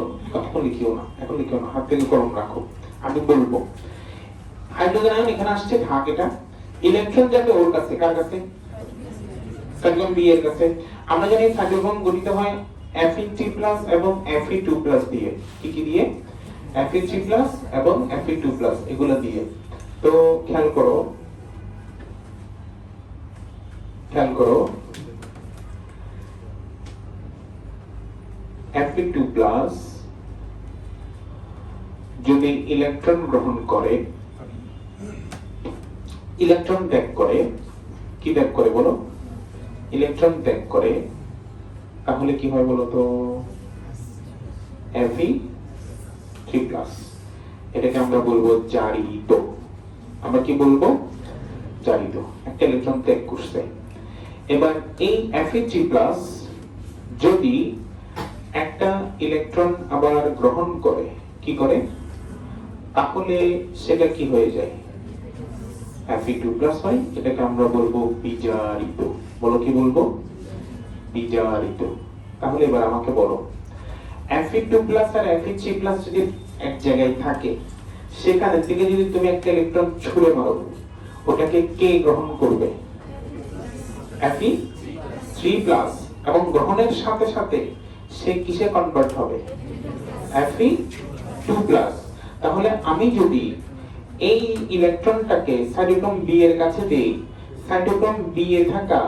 এখন লিখিও না, হাত থেকে কলম রাখো, আমি বলবো। হাইড্রোজেন আয়ন এখানে আসছে, ভাগ এটা। ইলেকট্রন যাবে ওর কাছে। কার কাছে? সাইটোক্রোম বি এর কাছে। আমরা জানি সাইটোক্রোম গঠিত হয় Fe3+ এবং Fe2+ দিয়ে। কি কি দিয়ে? Fe3+ এবং Fe2+ এগুলো দিয়ে। তো খেয়াল করো Fe2+ যদি ইলেকট্রন গ্রহণ করে, ইলেকট্রন ত্যাগ করে, কি ত্যাগ করে বলো? ইলেকট্রন ত্যাগ করে, তাহলে কি হয় বলো তো? Fe3+। এটাকে আমরা বলবো জারিত। আমরা কি বলবো? জারিত। একটা ইলেকট্রন ত্যাগ করছে। এবার এই Fe3+ যদি একটা ইলেকট্রন আবার গ্রহণ করে, কি করে, তাহলে সেটা কি হয়ে যায়, Fe2+ হয়। এটাকে আমরা বলবো বিজারিত। বলো, কি বলবো, বিজারিত। তাহলে এবার আমাকে বলো, Fe2+ আর Fe3+ যদি এক জায়গায় থাকে, সেখানে থেকে যদি তুমি একটা ইলেকট্রন ছুঁড়ে মারো, ওটাকে কে গ্রহণ করবে, Fe3+, এবং গ্রহণের সাথে সাথে সে কিসে কনভার্ট হবে, Fe2+। তাহলে আমি যদি এই ইলেকট্রনটাকে সাইটোক্রোম বি এর কাছে দেই, সাইটোক্রোম বি এ থাকা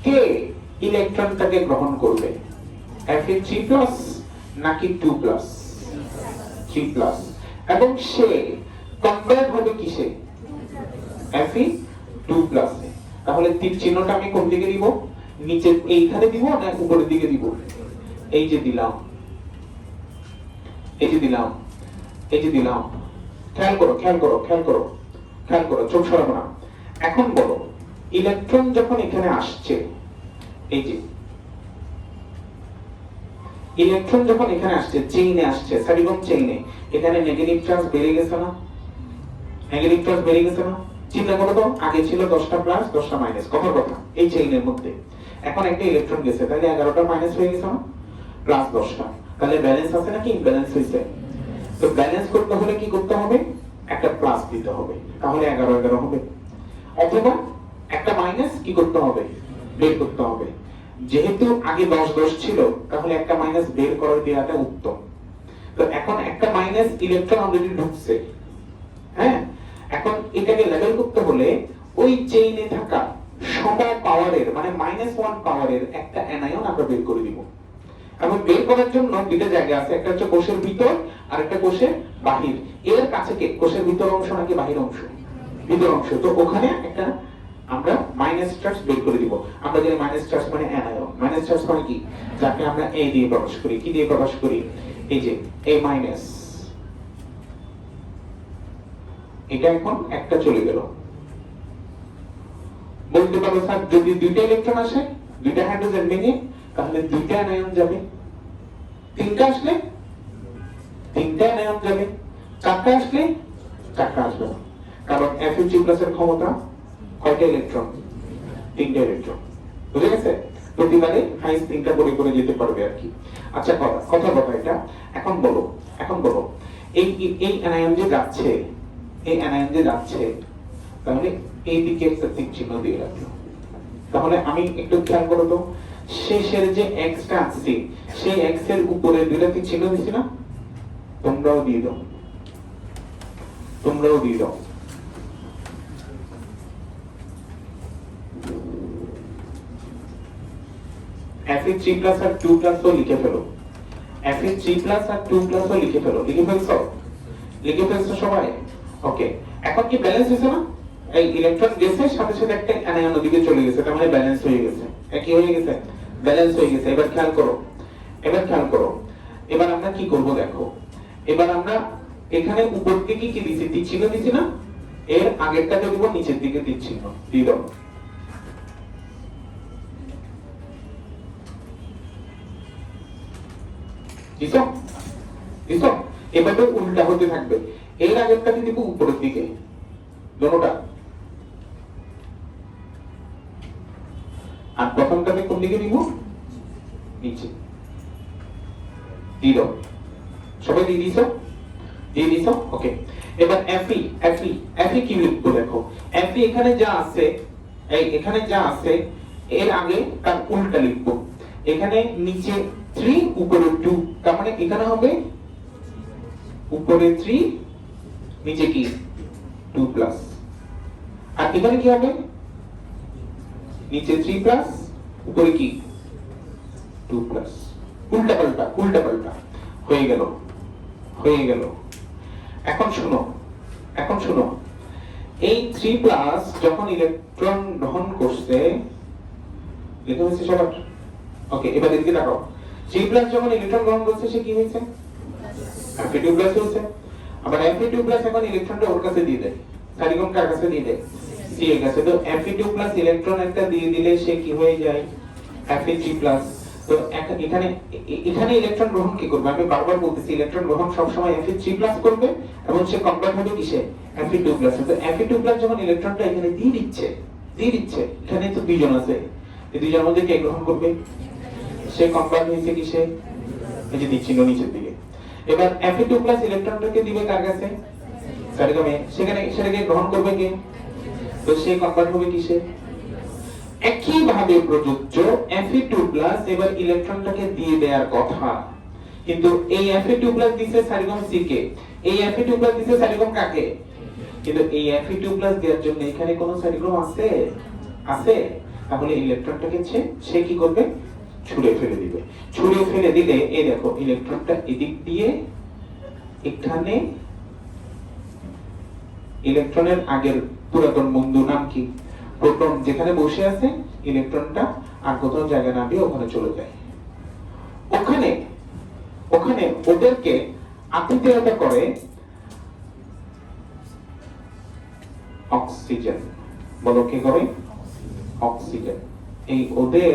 কে ইলেকট্রনটাকে গ্রহণ করবে, Fe3+ নাকি 2+? 3+। এবং সে কনভার্ট হবে কিসে, Fe2+। তাহলে তীর চিহ্নটা আমি কোন দিকে দিব, নিচে এইখানে দিব না উপরের দিকে দিব, এই যে দিলাম, এই যে দিলাম, এই যে দিলাম। খেয়াল করো, খেয়াল করো, খেয়াল করো, খেয়াল করো, চোখ সরাবো না। এখন বলো, ইলেকট্রন যখন এখানে আসছে, এই যে ইলেকট্রন যখন এখানে আসছে, চেইনে আসছে, সাইটোক্রোম চেইনে, এখানে নেগেটিভ চার্জ বেড়ে গেছে না, নেগেটিভ চার্জ বেড়ে গেছে না? চিন্তা করো তো, আগে ছিল 10টা প্লাস 10টা মাইনাস, কথার কথা, এই চেইনের মধ্যে এখন একটা ইলেকট্রন গেছে, তাহলে 11টা মাইনাস হয়ে গেছে না, প্লাস 10টা, তাহলে ব্যালেন্স আছে নাকি ইমব্যালেন্স হয়েছে? তো ব্যালেন্স করতে হলে কি করতে হবে, একটা প্লাস দিতে হবে, তাহলে 11 হবে। অথবা একটা মাইনাস কি করতে হবে, বের করতে হবে। যেহেতু আগে 10 ছিল, তাহলে একটা মাইনাস বের করে দেওয়াটা উত্তম। তো এখন একটা মাইনাস ইলেকট্রন অলরেডি ঢুকছে, হ্যাঁ, এখন এটাকে লেভেল করতে হলে ওই চেইনে থাকা সম পাওয়ারের, মানে -1 পাওয়ারের একটা অ্যানায়ন আমরা বের করে দিব। এবং বের করার জন্য দুটো জায়গা আছে, একটা হচ্ছে কোষের ভিতর আর একটা কোষের বাহির। এর কাছে কে, কোষের ভিতর অংশ নাকি বাহির অংশ, ভিতর অংশ। তো ওখানে একটা আমরা মাইনাস চার্জ বের করে দিব। আমরা জানি মাইনাস চার্জ মানে অ্যানায়ন, মাইনাস চার্জ মানে কি, যাকে আমরা এ দিয়ে প্রকাশ করি, কি দিয়ে প্রকাশ করি, এই যে এ মাইনাস। এটা এখন একটা চলে গেল। বলতে পারো স্যার, যদি দুইটা ইলেকট্রন আসে, দুইটা হাইড্রোজেন ভেঙে, তাহলে দুইটা আয়ন যাবে। তিনটা আসলে তিনটা আয়ন যাবে, চারটা আসলে চারটা আসবে না। কারণ Fe3+ এর ক্ষমতা কয়টা ইলেকট্রন, তিনটা ইলেকট্রন। বুঝে গেছে? প্রতিবারে হাইস তিনটা করে করে যেতে পারবে আর কি। আচ্ছা, কথা এটা। এখন বলো, এখন বলো, এই আয়ন যে যাচ্ছে, এই আয়ন যে যাচ্ছে, তাহলে এই দিকে একটা তীর চিহ্ন দিয়ে রাখলো। তাহলে আমি একটু খেয়াল করো তো, শেষের যে এক্সটা আছে, সেই এক্স এর উপরে দুইটা তীর চিহ্ন দিছি না, তোমরাও দিয়ে দাও, তোমরাও দিয়ে দাও। Fe3+ আর 2+ ও লিখে ফেলো, Fe3+ আর 2+ ও লিখে ফেলো। লিখে ফেলছো? লিখে ফেলছো সবাই? ওকে। এখন কি ব্যালেন্স হয়েছে না? এই ইলেকট্রন গেছে, সাথে সাথে একটা অ্যানায়ন ওদিকে চলে গেছে, তার মানে ব্যালেন্স হয়ে গেছে। কি হয়ে গেছে? ব্যালেন্স হয়ে গেছে। এবার খেয়াল করো, এবার খেয়াল করো, এবার আমরা কি করব দেখো। এবার আমরা এখানে উপর দিকে কি দিছি, তীর চিহ্ন দিছি না, এর আগেরটাকে দেব নিচের দিকে তীর চিহ্ন দিয়ে দাও। দিছো? দিছো? এভাবে উল্টা হতে থাকবে। এর আগেরটাকে দিব উপরের দিকে, দোনোটা। আর প্রথমটাকে কোন দিকে দিব, নিচে। দিল, সবাই দিয়ে দিছো? দিয়ে দিছো? ওকে। এবার Fe কি লিখবো দেখো। Fe এখানে যা আছে, এই এখানে যা আছে, এর আগে তার উল্টা লিখবো। এখানে নিচে 3, উপরে 2, তার মানে এখানে হবে উপরে 3, নিচে কি 2+। আর এখানে কি হবে, নিচে 3+, উপরে কি 2+। উল্টা পাল্টা, উল্টা পাল্টা হয়ে গেল, হয়ে গেল। এখন শুনো, এখন শুনো, এই 3+ যখন ইলেকট্রন গ্রহণ করছে, লিখে হয়েছে সবার? ওকে, এবার এদিকে তাকাও। 3+ যখন ইলেকট্রন গ্রহণ করছে, সে কি হয়েছে, Fe2+ হয়েছে। আবার Fe2+ এখন ইলেকট্রনটা ওর কাছে দিয়ে দেয়, সাইটোক্রোম কার কাছে দিয়ে দেয়, Cl গেছে, তো Fe2 প্লাস ইলেকট্রন একটা দিয়ে দিলে সে কি হয়ে যায় Fe3 প্লাস। তো এখানে এখানে ইলেকট্রন গ্রহণ কি করবে, আমি বারবার বলতেছি ইলেকট্রন গ্রহণ সব সময় Fe3 প্লাস করবে এবং সে কনভার্ট হবে কিসে Fe2 প্লাস। তো Fe2 প্লাস যখন ইলেকট্রনটা এখানে দিয়ে দিচ্ছে এখানে তো দুইজন আছে, এই দুইজনের মধ্যে কে গ্রহণ করবে, সে কনভার্ট হয়েছে কিসে, এই যে দিচ্ছিল নিচের দিকে। এবার Fe2 প্লাস ইলেকট্রনটাকে দিবে কার কাছে, সাইটোক্রোমে, সেখানে সেটাকে গ্রহণ করবে কে, তো সে কনভার্ট হবে কিসে। একই ভাবে প্রযোজ্য Fe2 প্লাস এবার ইলেকট্রনটাকে দিয়ে দেওয়ার কথা, কিন্তু এই Fe2 প্লাস দিছে সাইটোক্রোম সি কে, এই Fe2 প্লাস দিছে সাইটোক্রোম কাকে, কিন্তু এই Fe2 প্লাস দেওয়ার জন্য এখানে কোন সাইটোক্রোম আছে, তাহলে ইলেকট্রনটাকে সে কি করবে, ছুঁড়ে ফেলে দিবে। ছুঁড়ে ফেলে দিলে এই দেখো ইলেকট্রনটা এদিক দিয়ে এখানে, ইলেকট্রনের আগের পুরাতন বন্ধু নাম কি, প্রোটন, যেখানে বসে আছে ইলেকট্রনটা আর কোথাও জায়গা না দিয়ে ওখানে চলে যায়। ওখানে ওখানে ওদেরকে আতিথেয়তা করে অক্সিজেন, বলো কি করে, অক্সিজেন। এই ওদের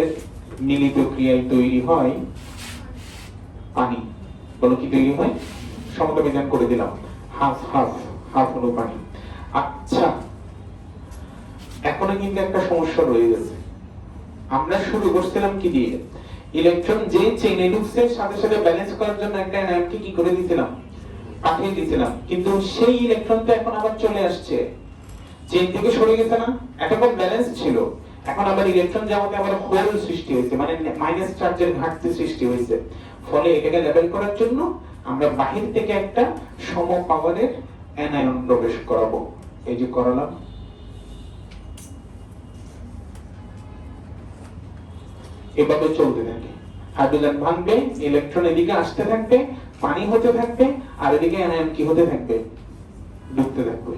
মিলিত ক্রিয়ায় তৈরি হয় পানি, বলো কি তৈরি হয়, সমতা বিধান করে দিলাম, হাফ হাফ হাফ হলো পানি। আচ্ছা, এখনো কিন্তু একটা সমস্যা রয়ে গেছে। আমরা শুরু করছিলাম কি দিয়ে, ইলেকট্রন যে চেইনে ঢুকছে সাথে সাথে ব্যালেন্স করার জন্য একটা এনায়নকে কি করে দিয়েছিলাম, পাঠিয়ে দিয়েছিলাম, কিন্তু সেই ইলেকট্রনটা এখন আবার চলে আসছে, চেইন থেকে সরে গেছে না, এতক্ষণ ব্যালেন্স ছিল, এখন আবার ইলেকট্রন যাওয়াতে আবার হোল সৃষ্টি হয়েছে, মানে মাইনাস চার্জের ঘাটতি সৃষ্টি হয়েছে। ফলে এটাকে লেভেল করার জন্য আমরা বাহির থেকে একটা সম পাওয়ারের অ্যানায়ন প্রবেশ করাবো, এই যে করালাম। এভাবে চলতে থাকে, হাইড্রোজেন ভাঙবে, ইলেকট্রন এদিকে আসতে থাকবে, পানি হতে থাকবে, আর এদিকে অ্যানায়ন কি হতে থাকবে, ঢুকতে থাকবে।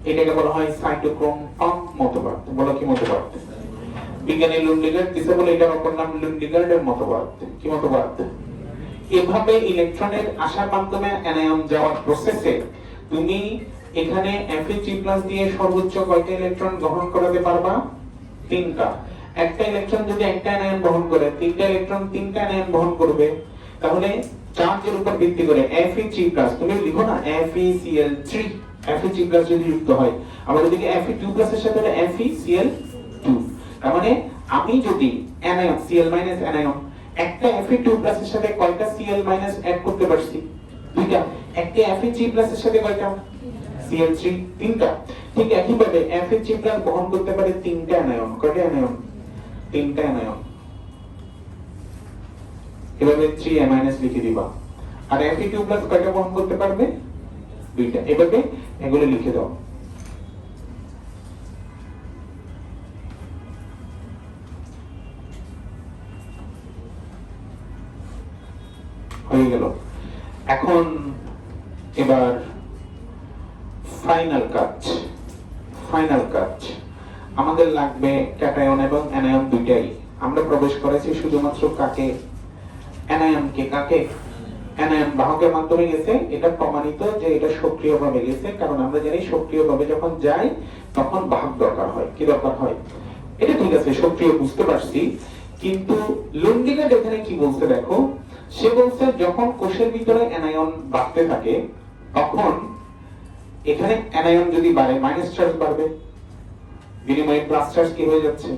এটাকে বলা হয় সাইটোক্রোম পাম্প মতবাদ, বলো কি মতবাদ, বিজ্ঞানী লুন্ডিগার্ড দিছে বলে এটার অপর নাম লুন্ডিগার্ডের মতবাদ। কি মতবাদ, এভাবে ইলেকট্রনের আসার মাধ্যমে অ্যানায়ন যাওয়ার প্রসেসে তুমি এখানে Fe3+ দিয়ে সর্বোচ্চ কয়টা ইলেকট্রন গ্রহণ করাতে পারবা, 3টা। একটা ইলেকট্রন যদি একটা অ্যানায়ন বহন করে, 3টা ইলেকট্রন 3টা অ্যানায়ন বহন করবে, তাহলে চার্জের উপর ভিত্তি করে Fe3+, তুমি লিখো না FeCl3, Fe3+ যদি যুক্ত হয়, আবার এদিকে Fe2+ এর সাথে হলো FeCl2, তার মানে আমি যদি অ্যানায়ন Cl- অ্যানায়ন একটা Fe2+ এর সাথে কয়টা Cl- অ্যাড করতে পারছি, 2টা, একটা Fe3+ এর সাথে কয়টা Cl3, 3টা। ঠিক একই ভাবে Fe3+ বহন করতে পারে 3টা অ্যানায়ন, কয়টা অ্যানায়ন, 3টা অ্যানায়ন। এভাবে 3A- লিখে দিবা। আর Fe2+ কয়টা বহন করতে পারবে, 2টা। এভাবে এগুলো লিখে দাও। হয়ে গেল। এখন এবার ফাইনাল কাজ আমাদের লাগবে ক্যাটায়ন এবং অ্যানায়ন দুইটাই। আমরা প্রবেশ করেছি শুধুমাত্র কাকে, অ্যানায়নকে। কাকে, অ্যানায়ন বাহকের মাধ্যমে গেছে, এটা প্রমাণিত যে এটা সক্রিয়ভাবে গেছে, কারণ আমরা জানি সক্রিয়ভাবে যখন যাই তখন বাহক দরকার হয়। কি দরকার হয়, এটা ঠিক আছে, সক্রিয় বুঝতে পারছি, কিন্তু লুন্ডিগার্ড এখানে কি বলছে দেখো, সে বলছে যখন কোষের ভিতরে অ্যানায়ন বাড়তে থাকে তখন এখানে অ্যানায়ন যদি বাড়ে মাইনাস চার্জ বাড়বে, বিনিময়ে প্লাস চার্জ কি হয়ে যাচ্ছে,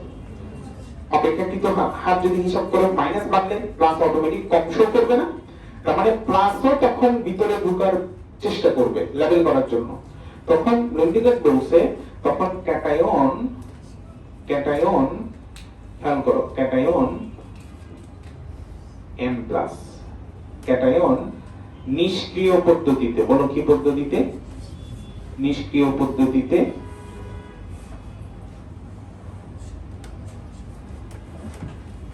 অপেক্ষাকৃত হার যদি হিসাব করে মাইনাস বাড়লে প্লাস অটোমেটিক কম শো করবে না, তার মানে প্লাসও তখন ভিতরে ঢোকার চেষ্টা করবে লেভেল করার জন্য। তখন লুন্ডিগার্ড বলছে তখন ক্যাটায়ন খেয়াল করো, ক্যাটায়ন M+, ক্যাটায়ন নিষ্ক্রিয় পদ্ধতিতে, বলো কি পদ্ধতিতে, নিষ্ক্রিয় পদ্ধতিতে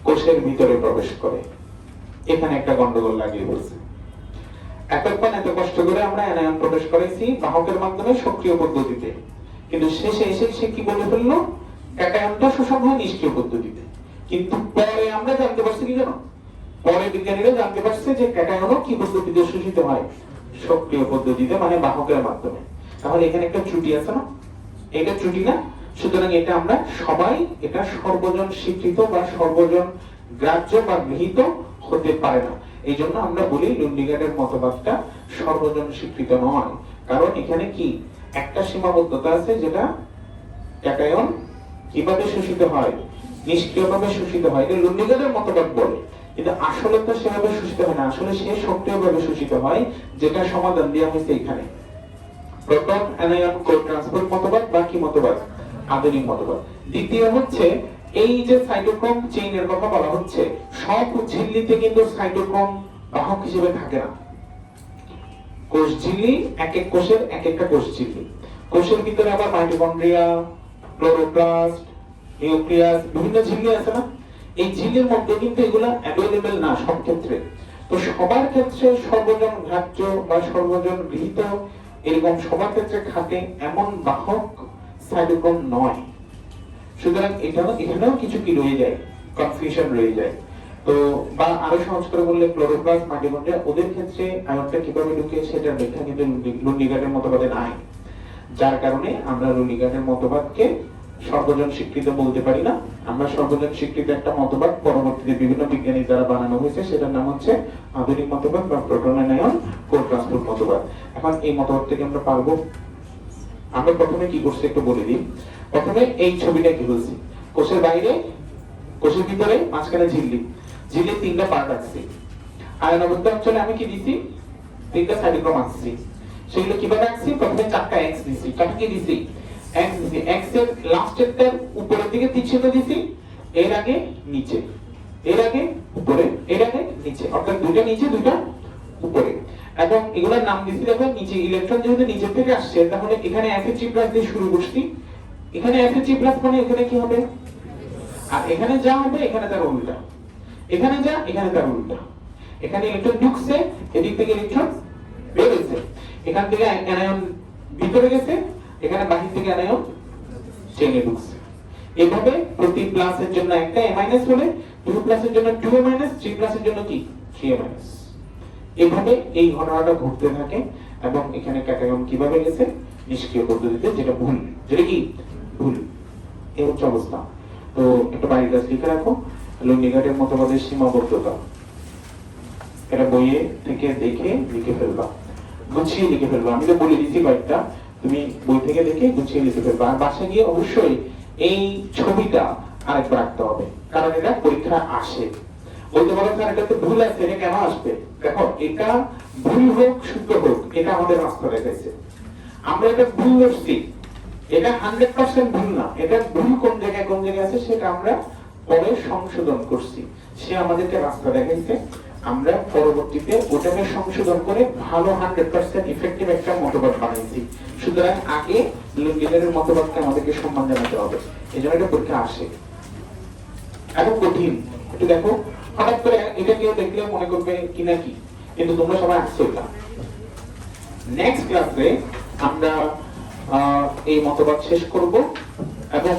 কোষের ভিতরে প্রবেশ করে। এখানে একটা গন্ডগোল লাগিয়ে বলছে, এতক্ষণ এত কষ্ট করে আমরা অ্যানায়ন প্রবেশ করেছি বাহকের মাধ্যমে সক্রিয় পদ্ধতিতে, কিন্তু শেষে এসে সে কি বলে ফেললো, ক্যাটায়নটা শোষণ হয় নিষ্ক্রিয় পদ্ধতিতে। কিন্তু পরে আমরা জানতে পারছি কি জানো, পরে বিজ্ঞানীরা জানতে পারছে যে ক্যাটায়নও কি পদ্ধতিতে শোষিত হয়, সক্রিয় পদ্ধতিতে, মানে বাহকের মাধ্যমে। তাহলে এখানে একটা ত্রুটি আছে না, এটা ত্রুটি না? সুতরাং এটা আমরা সবাই এটা সর্বজন স্বীকৃত বা সর্বজন গ্রাহ্য বা গৃহীত হতে পারে না। এই জন্য আমরা বলি লুন্ডিগার্ডের মতবাদটা সর্বজন স্বীকৃত নয়, কারণ এখানে কি একটা সীমাবদ্ধতা আছে, যেটা ক্যাটায়ন কিভাবে শোষিত হয়, নিষ্ক্রিয়ভাবে শোষিত হয়, এটা লুন্ডিগার্ডের মতবাদ বলে। কিন্তু আসলে তো সেভাবে শোষিত হয় না, আসলে সে সক্রিয়ভাবে শোষিত হয়, যেটা সমাধান দেওয়া হয়েছে এখানে। প্রোটন অ্যানায়ন কোর ট্রান্সপোর্ট মতবাদ বা কি মতবাদ? আধুনিক মতবাদ। দ্বিতীয় হচ্ছে এই যে সাইটোক্রোম চেইনের কথা বলা হচ্ছে, সব ঝিল্লিতে কিন্তু সাইটোক্রোম বাহক হিসেবে থাকে না। কোষ ঝিল্লি, এক এক কোষের এক একটা কোষ ঝিল্লি, কোষের ভিতরে আবার মাইটোকন্ড্রিয়া, ক্লোরোপ্লাস্ট, নিউক্লিয়াস, বিভিন্ন ঝিল্লি আছে না? এই ঝিল্লির মধ্যে কিন্তু এগুলা অ্যাভেলেবেল না সব ক্ষেত্রে। তো সবার ক্ষেত্রে সর্বজন গ্রাহ্য বা সর্বজন গৃহীত এরকম সবার ক্ষেত্রে খাটে এমন বাহক সাইটোক্রোম নয়। সুতরাং এখানেও কিছু কি রয়ে যায়, কনফিউশন রয়ে যায়। তো বা আরো সহজ করে বললে ক্লোরোপ্লাস্ট, মাইটোকন্ড্রিয়া, ওদের ক্ষেত্রে আয়নটা কিভাবে ঢুকে সেটার ব্যাখ্যা কিন্তু লুন্ডিগার্ডের মতবাদে নাই। যার কারণে আমরা লুন্ডিগার্ডের মতবাদকে সর্বজন স্বীকৃত বলতে পারি না। আমরা সর্বজন স্বীকৃত একটা মতবাদ পরবর্তীতে বিভিন্ন বিজ্ঞানী দ্বারা বানানো হয়েছে, সেটার নাম হচ্ছে আধুনিক মতবাদ বা প্রোটন অ্যানায়ন কোর ট্রান্সপোর্ট মতবাদ। এখন এই মতবাদ থেকে আমরা পারবো, আমরা প্রথমে কি করছি একটু বলে দিই। প্রথমে এই ছবিটা কি বলছি, কোষের বাইরে, কোষের ভিতরে, মাঝখানে ঝিল্লি, ঝিল্লির তিনটা পার্ট আছে। আয়নাবদ্ধ অঞ্চলে আমি কি দিছি, তিনটা সাইটোক্রোম আঁকছি। সেগুলো কিভাবে আঁকছি, প্রথমে চারটা এক্স দিছি। চারটা কি দিছি, এক্স দিছি। এক্স এর লাস্টেরটার উপরের দিকে তীর চিহ্ন দিছি, এর আগে নিচে, এর আগে উপরে, এর আগে নিচে, অর্থাৎ দুইটা নিচে দুইটা উপরে। এবং এগুলোর নাম দিছি দেখো, নিচে ইলেকট্রন যেহেতু নিচে থেকে আসছে, তাহলে এখানে Fe3+ দিয়ে শুরু করছি। এখানে Fe3+ মানে এখানে কি হবে, আর এখানে যা হবে এখানে তার উল্টা, এখানে যা এখানে তার উল্টা। এখানে ইলেকট্রন ঢুকছে, এদিক থেকে ইলেকট্রন বের হয়েছে, এখান থেকে অ্যানায়ন ভিতরে গেছে, এখানে বাহির থেকে অ্যানায়ন চেইনে ঢুকছে। এভাবে প্রতি প্লাসের জন্য একটা A- হলে, 2 প্লাসের জন্য 2A-, 3 প্লাসের জন্য কি 3A-। এভাবে এই ঘটনাটা ঘটতে থাকে। এবং এখানে ক্যাটায়ন কিভাবে গেছে, নিষ্ক্রিয় পদ্ধতিতে, যেটা ভুল, যেটা কি ভুল। এই হচ্ছে অবস্থা। তো একটা বাড়ির কাজ লিখে রাখো, লুন্ডিগার্ডের মতবাদের সীমাবদ্ধতা, এটা বইয়ে থেকে দেখে লিখে ফেলবা, গুছিয়ে লিখে ফেলবা। আমি তো বলে দিচ্ছি কয়েকটা, তুমি বই থেকে দেখে গুছিয়ে লিখে ফেলবা। আর বাসায় গিয়ে অবশ্যই এই ছবিটা আরেকবার রাখতে হবে, কারণ এটা পরীক্ষা আসে। বলতে পারো স্যার এটা তো ভুল আছে, এটা কেন আসবে? দেখো, এটা ভুল হোক শুদ্ধ হোক, এটা আমাদের রাস্তা দেখাইছে। আমরা এটা ভুল করছি, এটা 100% ভুল না, এটা ভুল কোন জায়গায় আছে সেটা আমরা পরে সংশোধন করছি। সে আমাদেরকে রাস্তা দেখাইছে, আমরা পরবর্তীতে ওটাকে সংশোধন করে ভালো 100% ইফেক্টিভ একটা মতবাদ বানাইছি। সুতরাং আগে লুন্ডিগার্ডের মতবাদকে আমাদেরকে সম্মান জানাতে হবে, এই জন্য এটা পরীক্ষা আসে। এখন কঠিন একটু দেখো, হঠাৎ করে এটা কেউ দেখলে মনে করবে কি না কি, কিন্তু তোমরা সবাই আসছো এটা। নেক্সট ক্লাসে আমরা এই মতবাদ শেষ করব এবং